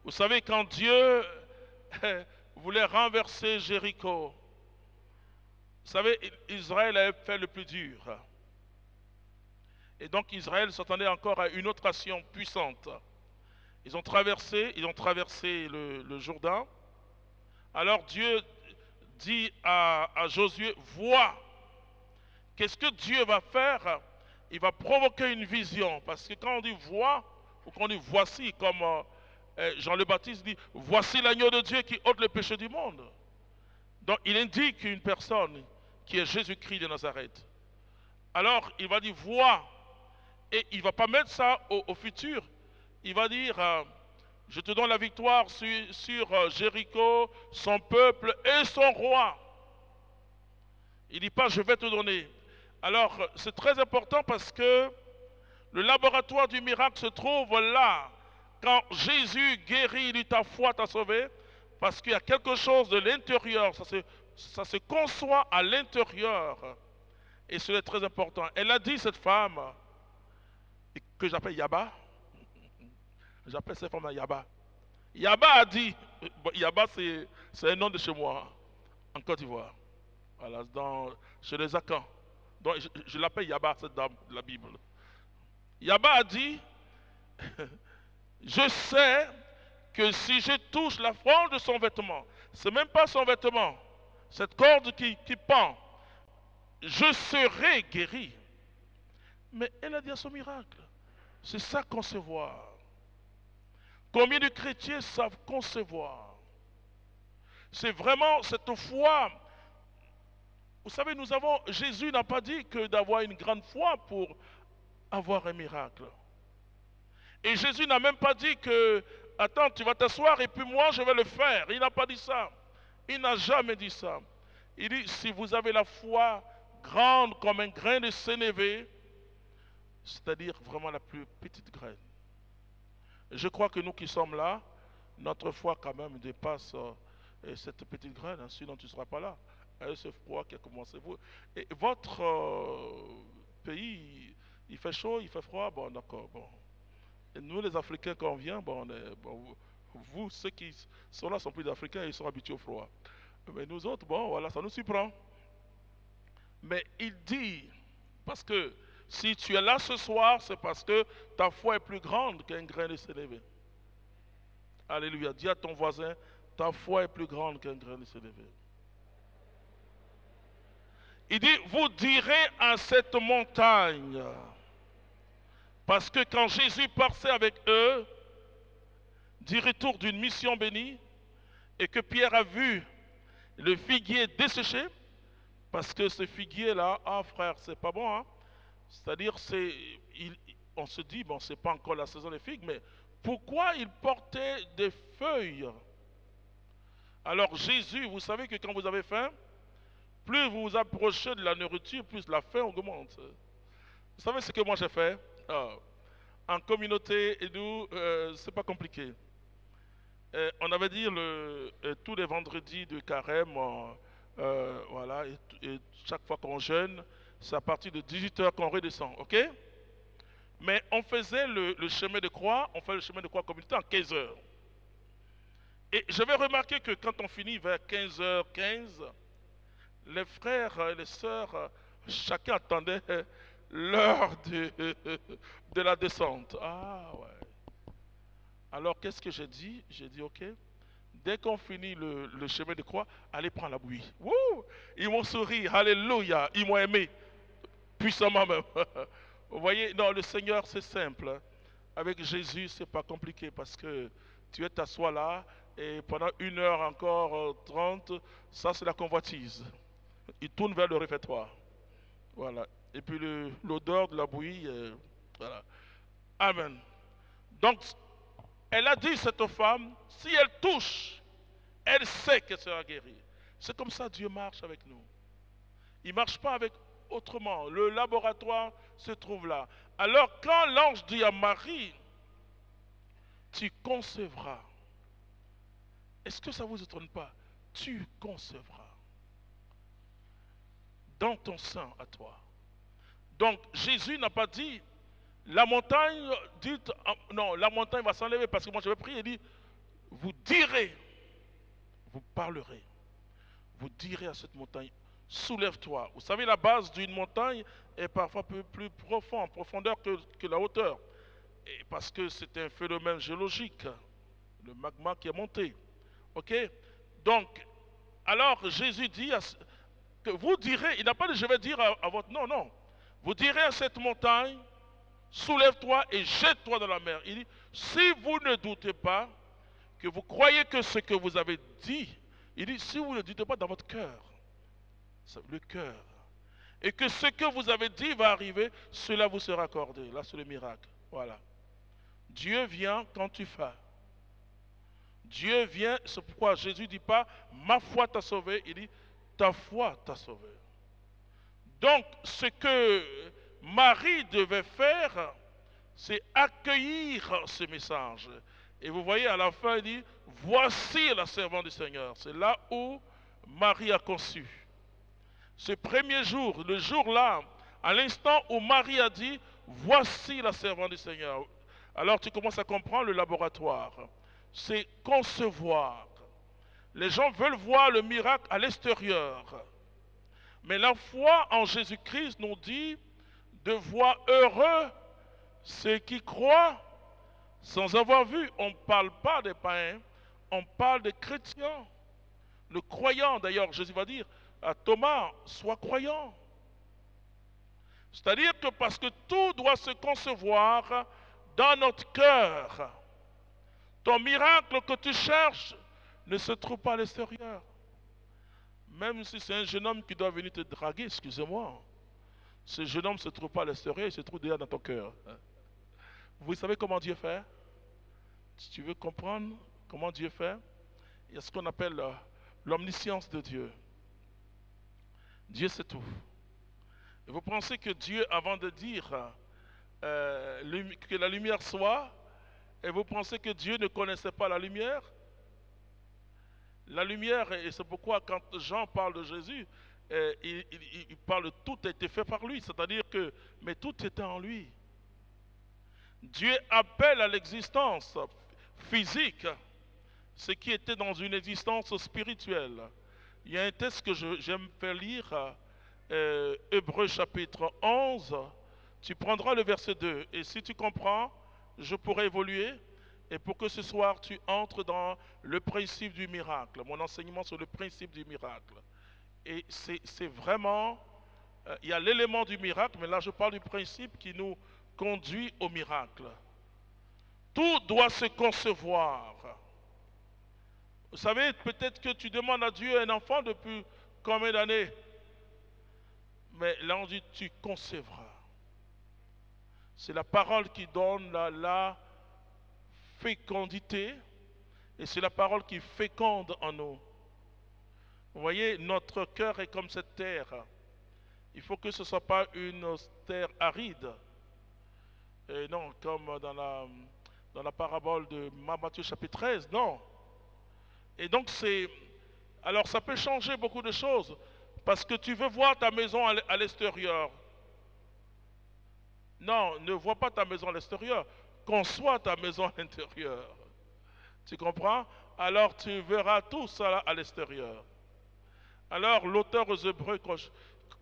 Vous savez, quand Dieu voulait renverser Jéricho, vous savez, Israël avait fait le plus dur. Et donc Israël s'attendait encore à une autre action puissante. Ils ont traversé le Jourdain. Alors Dieu dit à Josué, vois, qu'est-ce que Dieu va faire? Il va provoquer une vision. Parce que quand on dit vois, il faut qu'on dise voici, comme Jean le Baptiste dit, voici l'agneau de Dieu qui ôte le péché du monde. Donc il indique une personne qui est Jésus-Christ de Nazareth. Alors il va dire vois, et il ne va pas mettre ça au futur. Il va dire, je te donne la victoire sur Jéricho, son peuple et son roi. Il ne dit pas, je vais te donner. Alors, c'est très important parce que le laboratoire du miracle se trouve là. Quand Jésus guérit, il dit, ta foi t'a sauvé. Parce qu'il y a quelque chose de l'intérieur. Ça se conçoit à l'intérieur. Et c'est très important. Elle a dit, cette femme, que j'appelle Yaba. J'appelle cette femme-là Yaba. Yaba a dit, bon, Yaba c'est un nom de chez moi, en Côte d'Ivoire. Voilà, chez les Akans. Donc je l'appelle Yaba, cette dame de la Bible. Yaba a dit, je sais que si je touche la frange de son vêtement, c'est même pas son vêtement, cette corde qui pend, je serai guéri. Mais elle a dit à son miracle. C'est ça concevoir. Combien de chrétiens savent concevoir? C'est vraiment cette foi. Vous savez, Jésus n'a pas dit que d'avoir une grande foi pour avoir un miracle. Et Jésus n'a même pas dit que, attends, tu vas t'asseoir et puis moi je vais le faire. Il n'a pas dit ça. Il n'a jamais dit ça. Il dit, si vous avez la foi grande comme un grain de sénévé, c'est-à-dire vraiment la plus petite graine. Je crois que nous qui sommes là, notre foi quand même dépasse cette petite graine, hein, sinon tu ne seras pas là. Ce froid qui a commencé. Et votre pays, il fait chaud, il fait froid, bon d'accord. Bon. Et nous les Africains quand on vient, vous ceux qui sont là sont plus d'Africains, ils sont habitués au froid. Mais nous autres, bon voilà, ça nous surprend. Mais il dit, parce que si tu es là ce soir, c'est parce que ta foi est plus grande qu'un grain de sénévé. Alléluia. Dis à ton voisin, ta foi est plus grande qu'un grain de sénévé. Il dit, vous direz à cette montagne, parce que quand Jésus passait avec eux, du retour d'une mission bénie, et que Pierre a vu le figuier desséché, parce que ce figuier-là, ah frère, c'est pas bon, hein? C'est-à-dire, on se dit, bon, c'est pas encore la saison des figues, mais pourquoi il portait des feuilles? Alors Jésus, vous savez que quand vous avez faim, plus vous vous approchez de la nourriture, plus la faim augmente. Vous savez ce que moi j'ai fait? En communauté, et nous, c'est pas compliqué. On avait dit tous les vendredis de carême, voilà, et chaque fois qu'on jeûne, c'est à partir de 18h qu'on redescend, ok? Mais on faisait le chemin de croix, on fait le chemin de croix communautaire en 15h. Et j'avais remarqué que quand on finit vers 15h15, les frères et les sœurs, chacun attendait l'heure de la descente. Ah ouais. Alors qu'est-ce que j'ai dit? J'ai dit ok, dès qu'on finit le chemin de croix, allez prendre la bouillie. Wouh! Ils m'ont souri, alléluia, ils m'ont aimé, puissamment même. Vous voyez, non, le Seigneur c'est simple. Avec Jésus c'est pas compliqué parce que tu es t'assois là et pendant 1h encore 30, ça c'est la convoitise. Il tourne vers le réfectoire. Voilà. Et puis l'odeur de la bouillie, voilà. Amen. Donc, elle a dit, cette femme, si elle touche, elle sait qu'elle sera guérie. C'est comme ça Dieu marche avec nous. Il ne marche pas avec autrement. Le laboratoire se trouve là. Alors, quand l'ange dit à Marie, tu concevras. Est-ce que ça ne vous étonne pas? Tu concevras. Dans ton sein à toi. Donc Jésus n'a pas dit la montagne, non, la montagne va s'enlever parce que moi je vais prier. Il dit, vous direz, vous parlerez, vous direz à cette montagne, soulève-toi. Vous savez, la base d'une montagne est parfois un peu plus profond, en profondeur que la hauteur. Et parce que c'est un phénomène géologique, le magma qui est monté. Ok? Donc, alors Jésus dit que vous direz, il n'a pas dit je vais dire à votre... Non, non. Vous direz à cette montagne, soulève-toi et jette-toi dans la mer. Il dit, si vous ne doutez pas, que vous croyez que ce que vous avez dit, il dit, si vous ne dites pas dans votre cœur, le cœur, et que ce que vous avez dit va arriver, cela vous sera accordé. Là, c'est le miracle. Voilà. Dieu vient quand tu fais. Dieu vient, c'est pourquoi Jésus ne dit pas, ma foi t'a sauvé, il dit, ta foi t'a sauvé. Donc, ce que Marie devait faire, c'est accueillir ce message. Et vous voyez, à la fin, il dit, voici la servante du Seigneur. C'est là où Marie a conçu. Ce premier jour, le jour-là, à l'instant où Marie a dit, voici la servante du Seigneur. Alors tu commences à comprendre le laboratoire. C'est concevoir. Les gens veulent voir le miracle à l'extérieur. Mais la foi en Jésus-Christ nous dit de voir heureux ceux qui croient sans avoir vu. On ne parle pas des païens, on parle des chrétiens. Le croyant, d'ailleurs, Jésus va dire à Thomas, sois croyant. C'est-à-dire que parce que tout doit se concevoir dans notre cœur. Ton miracle que tu cherches ne se trouve pas à l'extérieur. Même si c'est un jeune homme qui doit venir te draguer, excusez-moi, ce jeune homme ne se trouve pas à l'extérieur, il se trouve déjà dans ton cœur. Vous savez comment Dieu fait? Si tu veux comprendre comment Dieu fait, il y a ce qu'on appelle l'omniscience de Dieu. Dieu sait tout. Et vous pensez que Dieu, avant de dire que la lumière soit, et vous pensez que Dieu ne connaissait pas la lumière? La lumière, et c'est pourquoi quand Jean parle de Jésus, il parle de tout a été fait par lui, c'est-à-dire que, mais tout était en lui. Dieu appelle à l'existence physique ce qui était dans une existence spirituelle. Il y a un texte que j'aime faire lire, Hébreux chapitre 11, tu prendras le verset 2, et si tu comprends, je pourrai évoluer, et pour que ce soir tu entres dans le principe du miracle, mon enseignement sur le principe du miracle. Et c'est vraiment, il y a l'élément du miracle, mais là je parle du principe qui nous conduit au miracle. Tout doit se concevoir. Vous savez, peut-être que tu demandes à Dieu un enfant depuis combien d'années? Mais là on dit tu concevras. C'est la parole qui donne la fécondité et c'est la parole qui féconde en nous. Vous voyez, notre cœur est comme cette terre. Il faut que ce ne soit pas une terre aride. Et non, comme dans la parabole de Matthieu chapitre 13, non. Et donc alors ça peut changer beaucoup de choses parce que tu veux voir ta maison à l'extérieur. Non, ne vois pas ta maison à l'extérieur, conçois ta maison à l'intérieur. Tu comprends? Alors tu verras tout ça à l'extérieur. Alors l'auteur aux Hébreux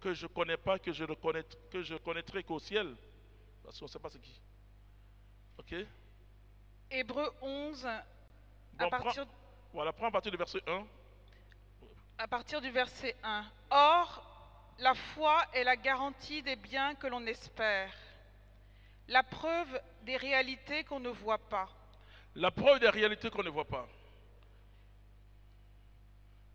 que je ne connais pas, que je connaîtrai qu'au ciel, parce qu'on ne sait pas c'est qui. Ok? Hébreux 11, Bon, prends à partir du verset 1. À partir du verset 1. Or, la foi est la garantie des biens que l'on espère, la preuve des réalités qu'on ne voit pas. La preuve des réalités qu'on ne voit pas.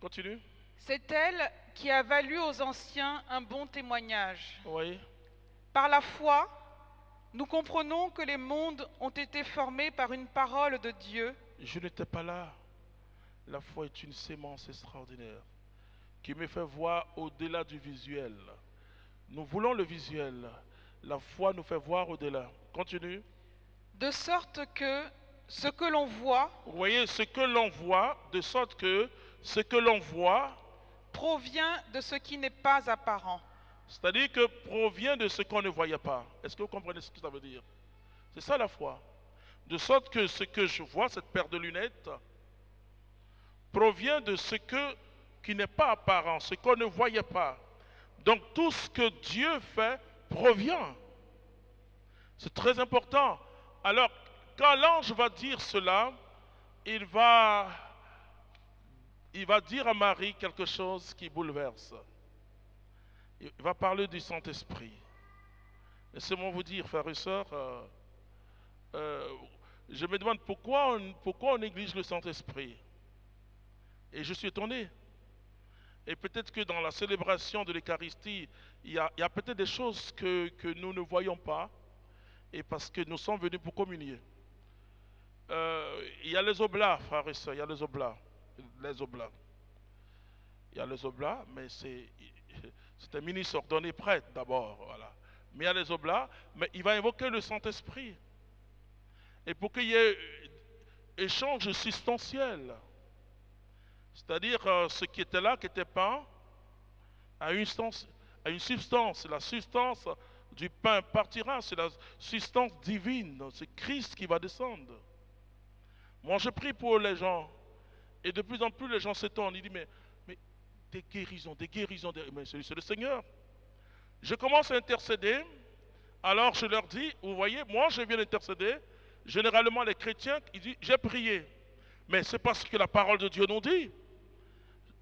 Continue. C'est elle qui a valu aux anciens un bon témoignage. Oui. Par la foi, nous comprenons que les mondes ont été formés par une parole de Dieu. Je n'étais pas là. La foi est une sémence extraordinaire qui me fait voir au-delà du visuel. Nous voulons le visuel. La foi nous fait voir au-delà. Continue. De sorte que ce que l'on voit, vous voyez, ce que l'on voit, de sorte que ce que l'on voit provient de ce qui n'est pas apparent. C'est-à-dire que provient de ce qu'on ne voyait pas. Est-ce que vous comprenez ce que ça veut dire? C'est ça la foi. De sorte que ce que je vois, cette paire de lunettes, provient de ce qui n'est pas apparent, ce qu'on ne voyait pas. Donc tout ce que Dieu fait provient. C'est très important. Alors, quand l'ange va dire cela, il va dire à Marie quelque chose qui bouleverse. Il va parler du Saint-Esprit. Laissez-moi vous dire, frères et sœurs, je me demande pourquoi on néglige le Saint-Esprit. Et je suis étonné. Et peut-être que dans la célébration de l'Eucharistie, il y a peut-être des choses que nous ne voyons pas, et parce que nous sommes venus pour communier. Il y a les oblats, frères et sœurs, il y a les oblats. Il y a les oblats, mais c'est un ministre ordonné prêtre d'abord, voilà. Mais il y a les oblats, mais il va invoquer le Saint-Esprit. Et pour qu'il y ait échange substantiel, c'est-à-dire ce qui était là, qui était peint, à une substance, la substance du pain partira, c'est la substance divine, c'est Christ qui va descendre. Moi je prie pour les gens, et de plus en plus les gens s'étonnent, ils disent mais des guérisons, mais c'est le Seigneur. Je commence à intercéder, alors je leur dis, vous voyez, moi je viens d'intercéder, généralement les chrétiens, ils disent j'ai prié, mais c'est parce que la parole de Dieu nous dit.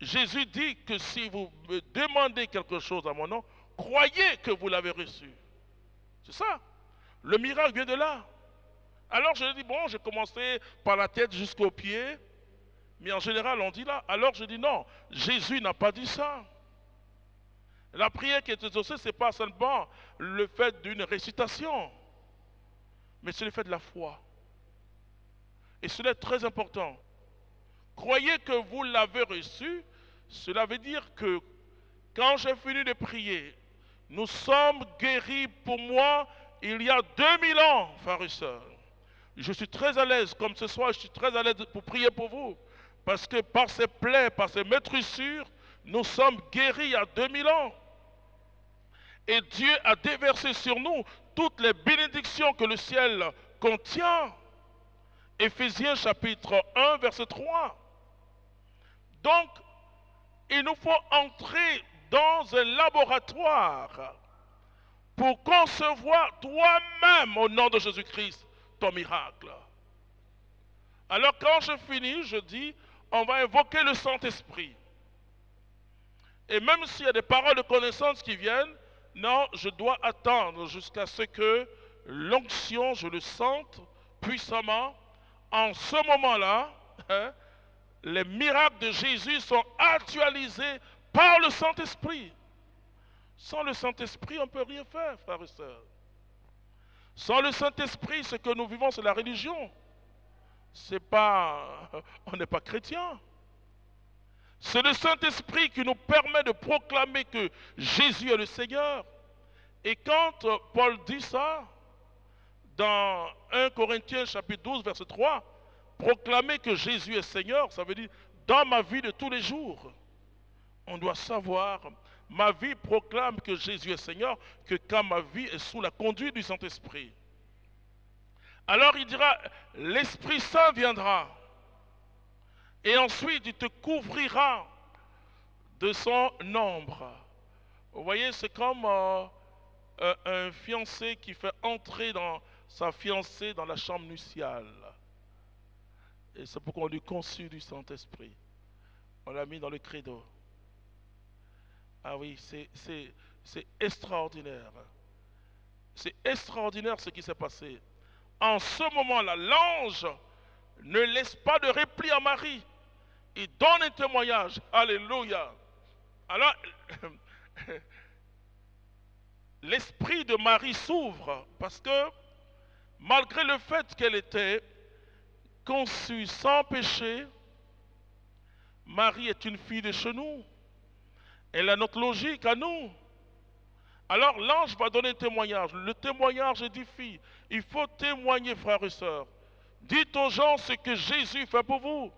Jésus dit que si vous me demandez quelque chose à mon nom, croyez que vous l'avez reçu. C'est ça. Le miracle vient de là. Alors je dis, bon, j'ai commencé par la tête jusqu'aux pieds, mais en général on dit là. Alors je dis non, Jésus n'a pas dit ça. La prière qui est exaucée, ce n'est pas seulement le fait d'une récitation, mais c'est le fait de la foi. Et cela est très important. Croyez que vous l'avez reçu, cela veut dire que quand j'ai fini de prier, nous sommes guéris pour moi il y a 2000 ans, frères et sœurs. Je suis très à l'aise, comme ce soir, je suis très à l'aise pour prier pour vous. Parce que par ces plaies, par ces maîtrissures, nous sommes guéris il y a 2000 ans. Et Dieu a déversé sur nous toutes les bénédictions que le ciel contient. Éphésiens chapitre 1, verset 3. Donc, il nous faut entrer dans un laboratoire pour concevoir toi-même au nom de Jésus-Christ ton miracle. Alors quand je finis, je dis, on va invoquer le Saint-Esprit. Et même s'il y a des paroles de connaissance qui viennent, non, je dois attendre jusqu'à ce que l'onction, je le sente puissamment. En ce moment-là, les miracles de Jésus sont actualisés par le Saint-Esprit. Sans le Saint-Esprit, on ne peut rien faire, frères et sœurs. Sans le Saint-Esprit, ce que nous vivons, c'est la religion. On n'est pas chrétien. C'est le Saint-Esprit qui nous permet de proclamer que Jésus est le Seigneur. Et quand Paul dit ça, dans 1 Corinthiens chapitre 12, verset 3, proclamer que Jésus est Seigneur, ça veut dire dans ma vie de tous les jours. On doit savoir, ma vie proclame que Jésus est Seigneur, que quand ma vie est sous la conduite du Saint-Esprit. Alors il dira, l'Esprit Saint viendra. Et ensuite il te couvrira de son ombre. Vous voyez, c'est comme un fiancé qui fait entrer dans sa fiancée dans la chambre nuptiale. Et c'est pourquoi on lui conçut du Saint-Esprit. On l'a mis dans le credo. Ah oui, c'est extraordinaire. C'est extraordinaire ce qui s'est passé. En ce moment-là, l'ange ne laisse pas de repli à Marie. Il donne un témoignage. Alléluia. Alors, l'esprit de Marie s'ouvre parce que malgré le fait qu'elle était conçue sans péché, Marie est une fille de chez nous. Elle a notre logique à nous. Alors l'ange va donner un témoignage. Le témoignage édifie. Il faut témoigner, frères et sœurs. Dites aux gens ce que Jésus fait pour vous.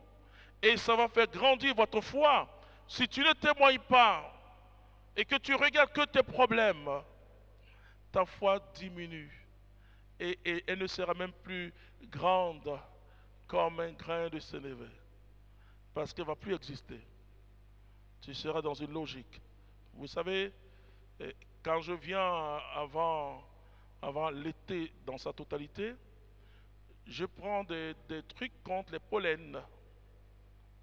Et ça va faire grandir votre foi. Si tu ne témoignes pas et que tu regardes que tes problèmes, ta foi diminue. Et elle ne sera même plus grande comme un grain de sénévé. Parce qu'elle ne va plus exister. Tu seras dans une logique. Vous savez, quand je viens avant l'été dans sa totalité, je prends des trucs contre les pollens.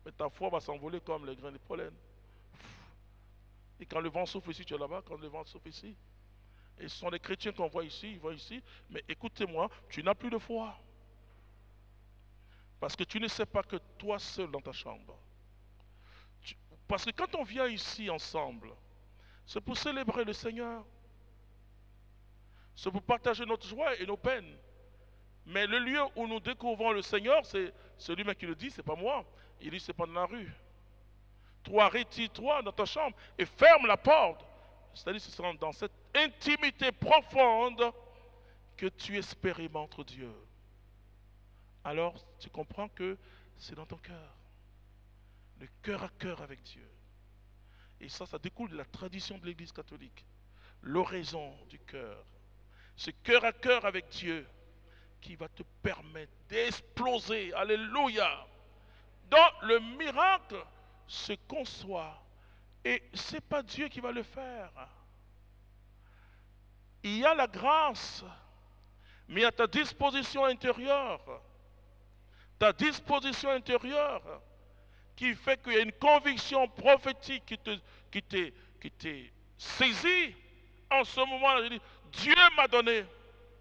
Mais ta foi va s'envoler comme les grains de pollen. Et quand le vent souffle ici, tu es là-bas, quand le vent souffle ici. Et ce sont les chrétiens qu'on voit ici, ils voient ici. Mais écoutez-moi, tu n'as plus de foi. Parce que tu ne sais pas que toi seul dans ta chambre. Parce que quand on vient ici ensemble, c'est pour célébrer le Seigneur. C'est pour partager notre joie et nos peines. Mais le lieu où nous découvrons le Seigneur, c'est lui-même qui le dit, c'est pas moi. Il dit, c'est pas dans la rue. Toi, retire-toi dans ta chambre et ferme la porte. C'est-à-dire que c'est dans cette intimité profonde que tu expérimentes Dieu. Alors, tu comprends que c'est dans ton cœur. Le cœur à cœur avec Dieu. Et ça découle de la tradition de l'Église catholique. L'oraison du cœur. ce cœur à cœur avec Dieu qui va te permettre d'exploser. Alléluia. Donc le miracle se conçoit. Et ce n'est pas Dieu qui va le faire. Il y a la grâce, mais à ta disposition intérieure. Ta disposition intérieure qui fait qu'il y a une conviction prophétique qui t'est saisie. En ce moment-là, je dis, Dieu m'a donné.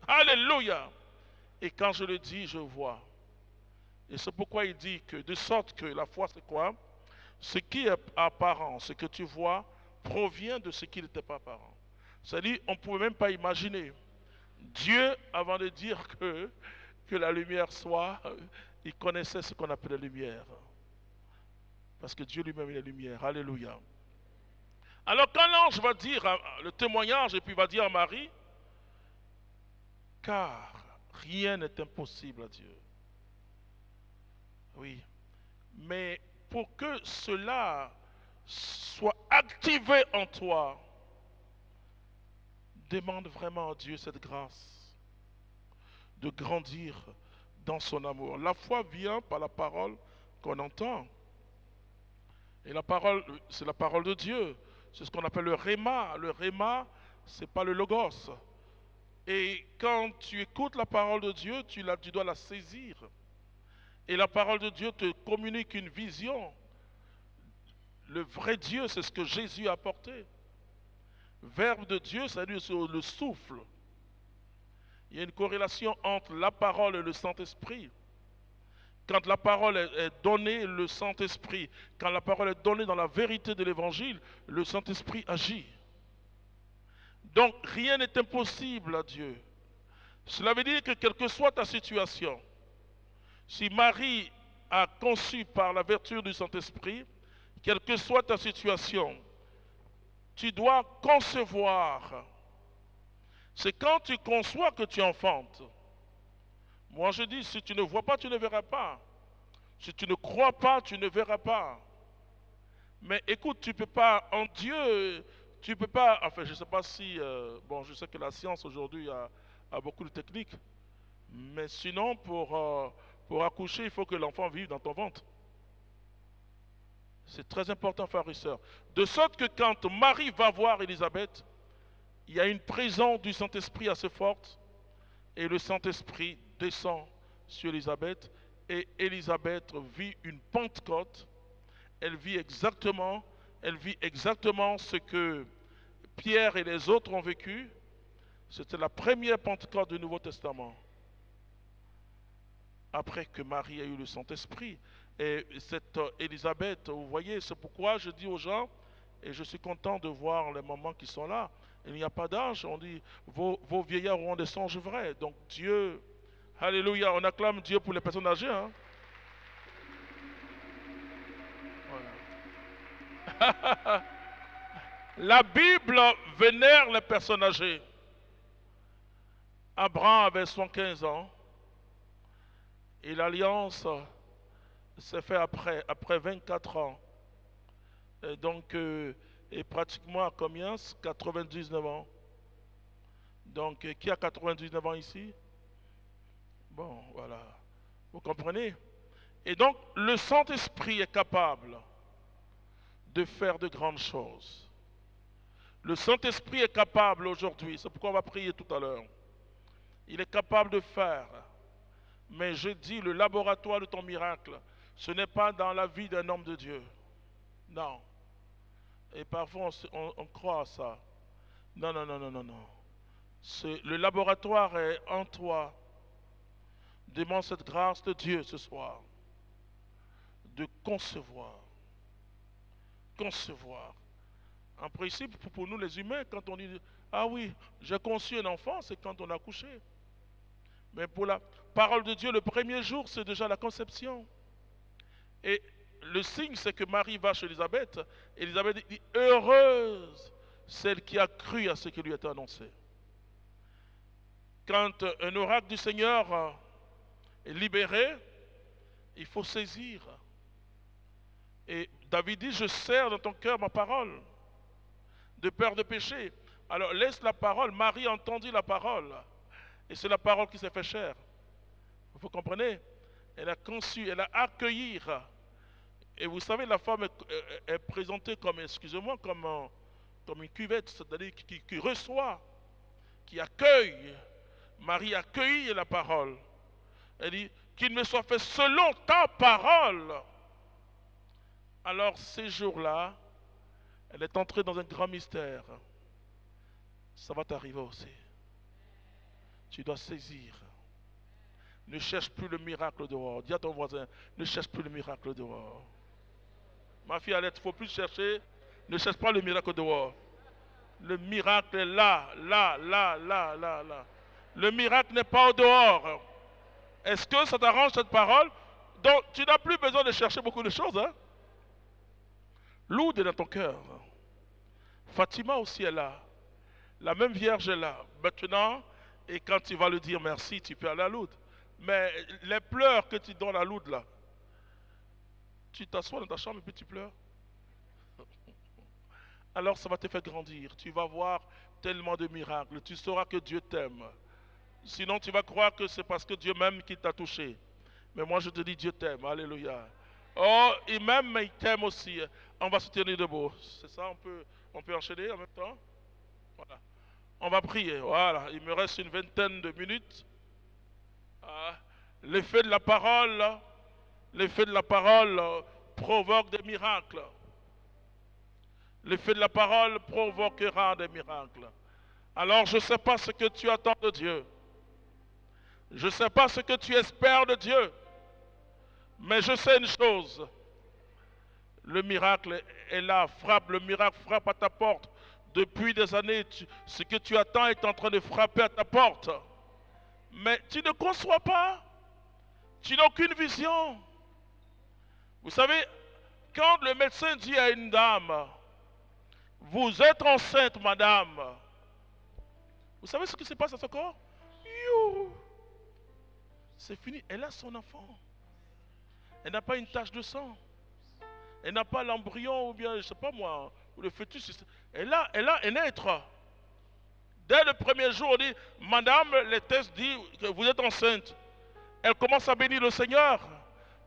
Alléluia. Et quand je le dis, je vois. Et c'est pourquoi il dit que, de sorte que la foi, c'est quoi? Ce qui est apparent, ce que tu vois, provient de ce qui n'était pas apparent. C'est-à-dire, on ne pouvait même pas imaginer. Dieu, avant de dire que la lumière soit, il connaissait ce qu'on appelle la lumière. Parce que Dieu lui-même est la lumière. Alléluia. Alors quand l'ange va dire le témoignage et puis va dire à Marie, car rien n'est impossible à Dieu. Oui. Mais pour que cela soit activé en toi, demande vraiment à Dieu cette grâce de grandir dans son amour. La foi vient par la parole qu'on entend. Et la parole, c'est la parole de Dieu. C'est ce qu'on appelle le réma. Le réma, ce n'est pas le logos. Et quand tu écoutes la parole de Dieu, tu dois la saisir. Et la parole de Dieu te communique une vision. Le vrai Dieu, c'est ce que Jésus a apporté. Verbe de Dieu, c'est-à-dire le souffle. Il y a une corrélation entre la parole et le Saint-Esprit. Quand la parole est donnée, le Saint-Esprit, quand la parole est donnée dans la vérité de l'Évangile, le Saint-Esprit agit. Donc rien n'est impossible à Dieu. Cela veut dire que quelle que soit ta situation, si Marie a conçu par la vertu du Saint-Esprit, quelle que soit ta situation, tu dois concevoir. C'est quand tu conçois que tu enfantes. Moi je dis, si tu ne vois pas, tu ne verras pas. Si tu ne crois pas, tu ne verras pas. Mais écoute, tu ne peux pas, en Dieu, tu ne peux pas, enfin je ne sais pas si, bon je sais que la science aujourd'hui a beaucoup de techniques, mais sinon pour accoucher, il faut que l'enfant vive dans ton ventre. C'est très important, frères et sœurs. De sorte que quand Marie va voir Élisabeth, il y a une présence du Saint-Esprit assez forte, et le Saint-Esprit descend sur Élisabeth, et Élisabeth vit une Pentecôte. Elle vit exactement ce que Pierre et les autres ont vécu. C'était la première Pentecôte du Nouveau Testament. Après que Marie a eu le Saint-Esprit. Et cette Élisabeth, vous voyez, c'est pourquoi je dis aux gens, et je suis content de voir les mamans qui sont là, il n'y a pas d'âge, on dit, vos vieillards auront des songes vrais. Donc Dieu, alléluia, on acclame Dieu pour les personnes âgées. Hein? Voilà. La Bible vénère les personnes âgées. Abraham avait 115 ans. Et l'alliance s'est faite après 24 ans. Et donc, et pratiquement à combien? 99 ans. Donc, qui a 99 ans ici? Bon, voilà. Vous comprenez? Et donc, le Saint-Esprit est capable de faire de grandes choses. Le Saint-Esprit est capable aujourd'hui, c'est pourquoi on va prier tout à l'heure. Il est capable de faire. Mais je dis, le laboratoire de ton miracle, ce n'est pas dans la vie d'un homme de Dieu. Non. Et parfois on croit à ça. Non, non, non, non, non, non. Le laboratoire est en toi. Demande cette grâce de Dieu ce soir. De concevoir. Concevoir. En principe, pour nous les humains, quand on dit « Ah oui, j'ai conçu un enfant », c'est quand on a couché. Mais pour la parole de Dieu, le premier jour, c'est déjà la conception. Et le signe, c'est que Marie va chez Élisabeth. Élisabeth dit « Heureuse celle qui a cru à ce qui lui était annoncé ». Quand un oracle du Seigneur est libéré, il faut saisir. Et David dit « Je serre dans ton cœur ma parole ». De peur de pécher. Alors laisse la parole. Marie entendit la parole. Et c'est la parole qui s'est fait chair. Vous comprenez? Elle a conçu, elle a accueilli. Et vous savez, la femme est présentée comme, excusez-moi, comme une cuvette, c'est-à-dire qui reçoit, qui accueille. Marie accueille la parole. Elle dit, qu'il me soit fait selon ta parole. Alors ces jours-là, elle est entrée dans un grand mystère. Ça va t'arriver aussi. Tu dois saisir. Ne cherche plus le miracle dehors. Dis à ton voisin, ne cherche plus le miracle dehors. Ma fille Alette, il ne faut plus chercher. Ne cherche pas le miracle dehors. Le miracle est là, là, là, là, là, là. Le miracle n'est pas au dehors. Est-ce que ça t'arrange cette parole? Donc, tu n'as plus besoin de chercher beaucoup de choses. Hein? Lourdes est dans ton cœur. Fatima aussi est là. La même Vierge est là. Maintenant, et quand tu vas lui dire merci, tu peux aller à Lourdes. Mais les pleurs que tu donnes à Lourdes, là, tu t'assois dans ta chambre et puis tu pleures. Alors ça va te faire grandir. Tu vas voir tellement de miracles. Tu sauras que Dieu t'aime. Sinon, tu vas croire que c'est parce que Dieu m'aime qu'il t'a touché. Mais moi, je te dis, Dieu t'aime. Alléluia. Oh, il m'aime, mais il t'aime aussi. On va se tenir debout. C'est ça, on peut enchaîner en même temps. Voilà. On va prier. Voilà. Il me reste une vingtaine de minutes. Ah. L'effet de la parole provoque des miracles. L'effet de la parole provoquera des miracles. Alors, je ne sais pas ce que tu attends de Dieu. Je ne sais pas ce que tu espères de Dieu. Mais je sais une chose. Le miracle est là, le miracle frappe à ta porte. Depuis des années, ce que tu attends est en train de frapper à ta porte. Mais tu ne conçois pas. Tu n'as aucune vision. Vous savez, quand le médecin dit à une dame, vous êtes enceinte, madame, vous savez ce qui se passe à ce corps? C'est fini, elle a son enfant. Elle n'a pas une tache de sang. Elle n'a pas l'embryon ou bien, je ne sais pas moi, ou le fœtus. Elle a un être. Dès le premier jour, on dit, madame, les tests disent que vous êtes enceinte. Elle commence à bénir le Seigneur.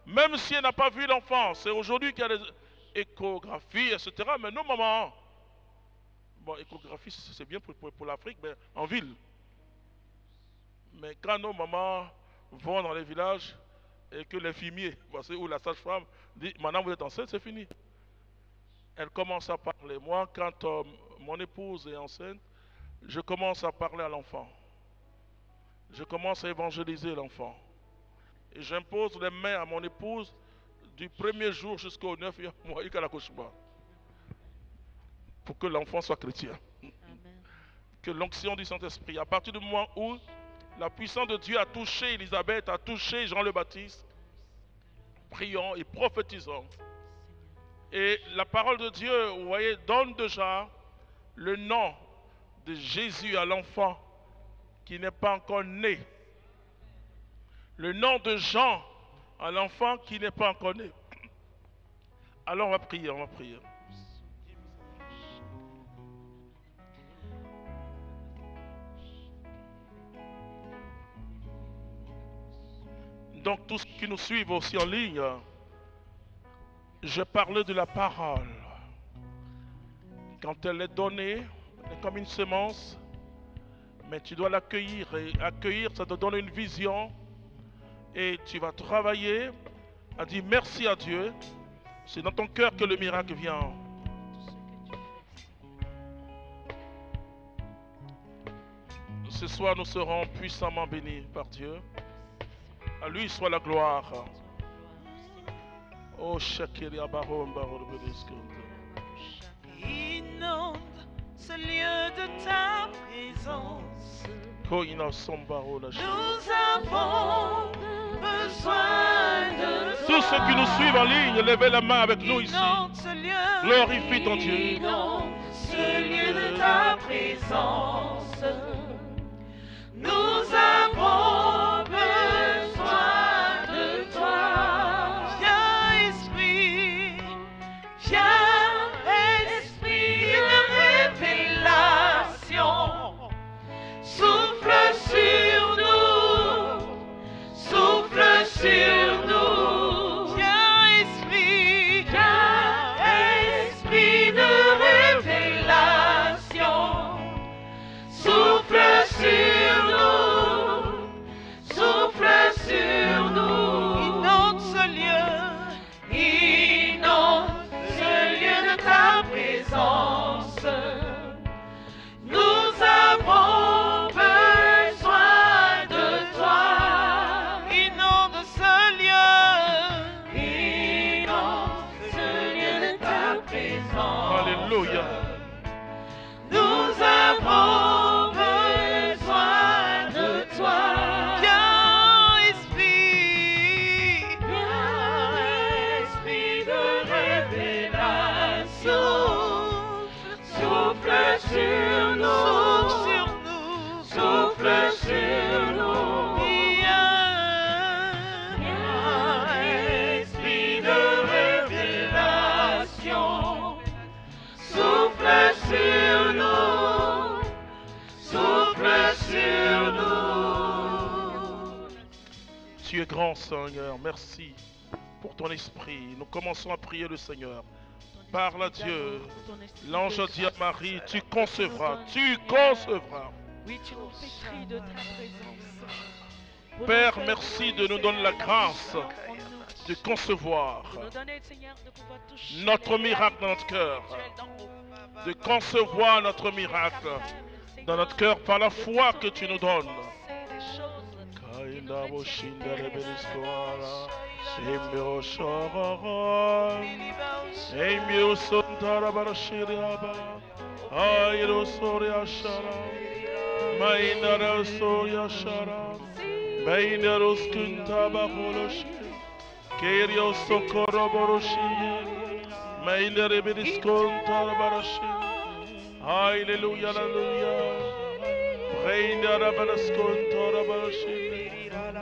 Même si elle n'a pas vu l'enfant. C'est aujourd'hui qu'il y a des échographies, etc. Mais nos mamans, bon, échographie, c'est bien pour l'Afrique, mais en ville. Mais quand nos mamans vont dans les villages et que l'infirmier, ou la sage-femme, dit, madame, vous êtes enceinte, c'est fini. Elle commence à parler. Moi, quand mon épouse est enceinte, je commence à parler à l'enfant. Je commence à évangéliser l'enfant. Et j'impose les mains à mon épouse du premier jour jusqu'au 9e mois qu'elle accouche pas. Pour que l'enfant soit chrétien. Amen. Que l'onction du Saint-Esprit, à partir du moment où la puissance de Dieu a touché Élisabeth, a touché Jean le Baptiste, prions et prophétisons. Et la parole de Dieu, vous voyez, donne déjà le nom de Jésus à l'enfant qui n'est pas encore né. Le nom de Jean à l'enfant qui n'est pas encore né. Alors on va prier, on va prier. Donc tous ceux qui nous suivent aussi en ligne, je parlais de la parole. Quand elle est donnée, elle est comme une semence, mais tu dois l'accueillir. Et accueillir, ça te donne une vision. Et tu vas travailler à dire merci à Dieu. C'est dans ton cœur que le miracle vient. Ce soir, nous serons puissamment bénis par Dieu. À lui soit la gloire. Oh, Shakiria Baron Baron Bedesco. Inonde ce lieu de ta présence. Nous avons besoin de toi. Tous ceux qui nous suivent en ligne, levez la main avec nous ici. Glorifie ton Dieu. Inonde ce lieu de ta présence. Nous avons besoin de toi. Viens Esprit, viens Esprit de révélation. présence. Alléluia. Nous avons besoin de toi. Viens, Esprit, Viens, esprit de révélation, souffle sur nous, souffle sur nous. Viens, esprit de révélation, souffle sur nous, souffle sur nous. Tu es grand, Seigneur. Merci pour ton esprit. Nous commençons à prier le Seigneur. Parle à Dieu. L'ange a dit à Marie, tu concevras, tu concevras. Oui, tu nous fais cri de ta présence. Père, merci de nous donner la grâce de concevoir Nous donner, Seigneur, de pouvoir toucher notre les miracle dans rêves notre cœur, spirituels dans nos- de concevoir notre miracle dans notre cœur par la foi que tu nous donnes. C'est des choses Alléluia, alléluia. Reina la barasconto la barashi.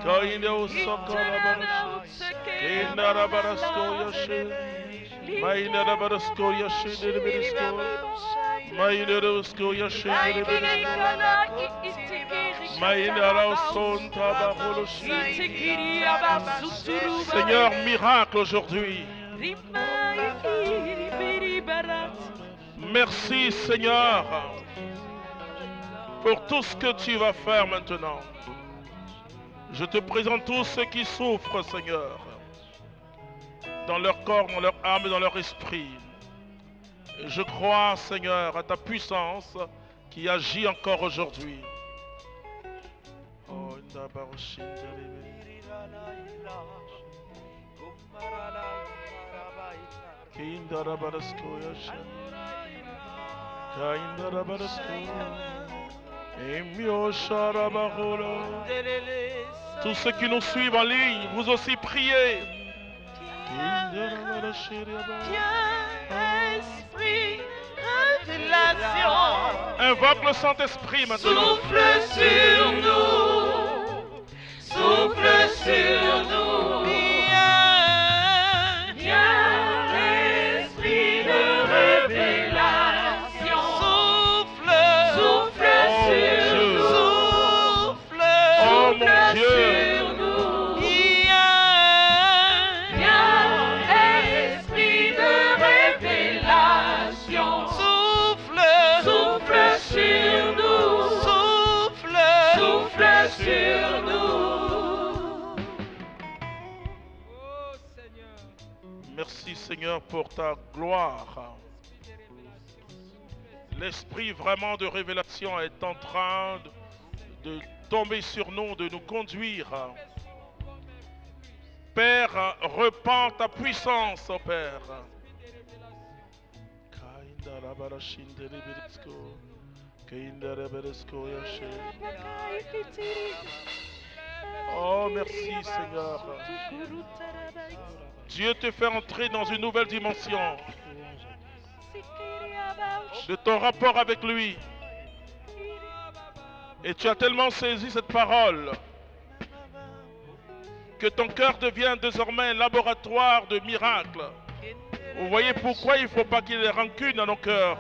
Kaina usaka la barashi. Kaina la barasko yashi. Maina la barasko yashi de barasko. Maina la usko yashi de barasko. Maina la usonta baroloshi. Seigneur, miracle aujourd'hui. Merci Seigneur pour tout ce que tu vas faire maintenant. Je te présente tous ceux qui souffrent, Seigneur, dans leur corps, dans leur âme et dans leur esprit. Et je crois, Seigneur, à ta puissance qui agit encore aujourd'hui. Oh, tous ceux qui nous suivent en ligne, vous aussi priez. Esprit, révélation. Invoque le Saint-Esprit maintenant. Souffle sur nous, souffle sur nous. Viens, esprit de révélation. Souffle, souffle sur nous, Oh mon souffle Dieu. sur nous. Viens, esprit de révélation. Souffle, souffle sur nous, souffle sur nous. Merci Seigneur pour ta gloire. L'esprit vraiment de révélation est en train de tomber sur nous, de nous conduire. Père, repends ta puissance, oh Père. Oh, merci Seigneur. Dieu te fait entrer dans une nouvelle dimension de ton rapport avec lui. Et tu as tellement saisi cette parole que ton cœur devient désormais un laboratoire de miracles. Vous voyez pourquoi il ne faut pas qu'il y ait rancune dans nos cœurs.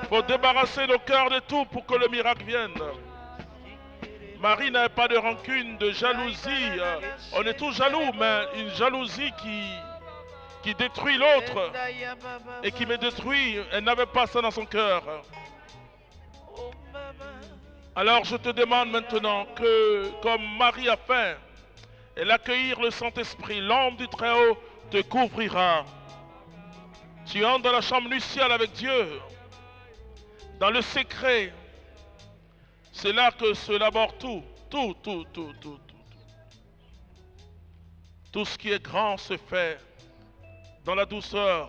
Il faut débarrasser nos cœurs de tout pour que le miracle vienne. Marie n'avait pas de rancune, de jalousie. On est tous jaloux, mais une jalousie qui détruit l'autre et qui me détruit. Elle n'avait pas ça dans son cœur. Alors je te demande maintenant que, comme Marie a fait, elle accueillir le Saint-Esprit, l'homme du Très-Haut te couvrira. Tu entres dans la chambre nuptiale avec Dieu, dans le secret. C'est là que se élabore tout. Tout ce qui est grand se fait dans la douceur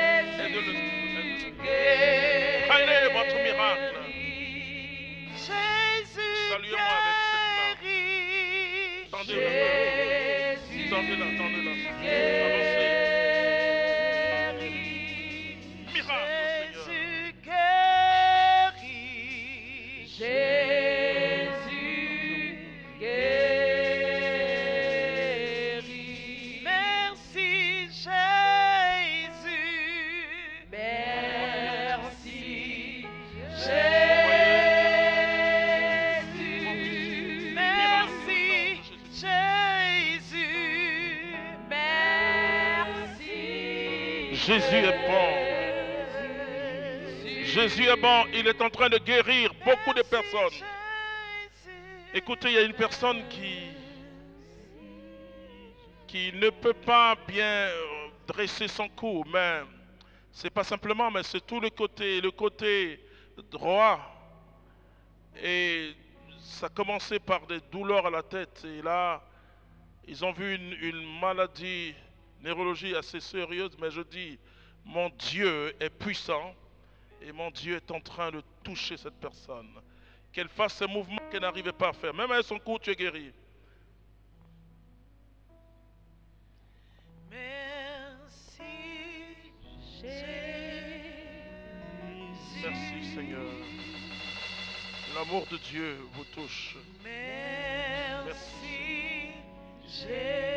Prenez votre miracle. Jésus Saluons avec cette main. guérit. Tendez-la. Tendez-la, tendez-la. Avancez. Miracle, Seigneur. Jésus guérit. Jésus guérit. Merci Jésus. Merci Jésus. Merci Jésus. Merci. Jésus est bon. Jésus est bon. Il est en train de guérir beaucoup de personnes. Écoutez, il y a une personne qui ne peut pas bien dresser son cou, mais c'est pas simplement, mais c'est tout le côté droit. Et ça a commencé par des douleurs à la tête. Et là, ils ont vu une maladie neurologique assez sérieuse, mais je dis, mon Dieu est puissant et mon Dieu est en train de toucher cette personne. Qu'elle fasse ces mouvements qu'elle n'arrivait pas à faire. Même avec son cou, tu es guéri. Merci Merci Seigneur. L'amour de Dieu vous touche. Merci Jésus.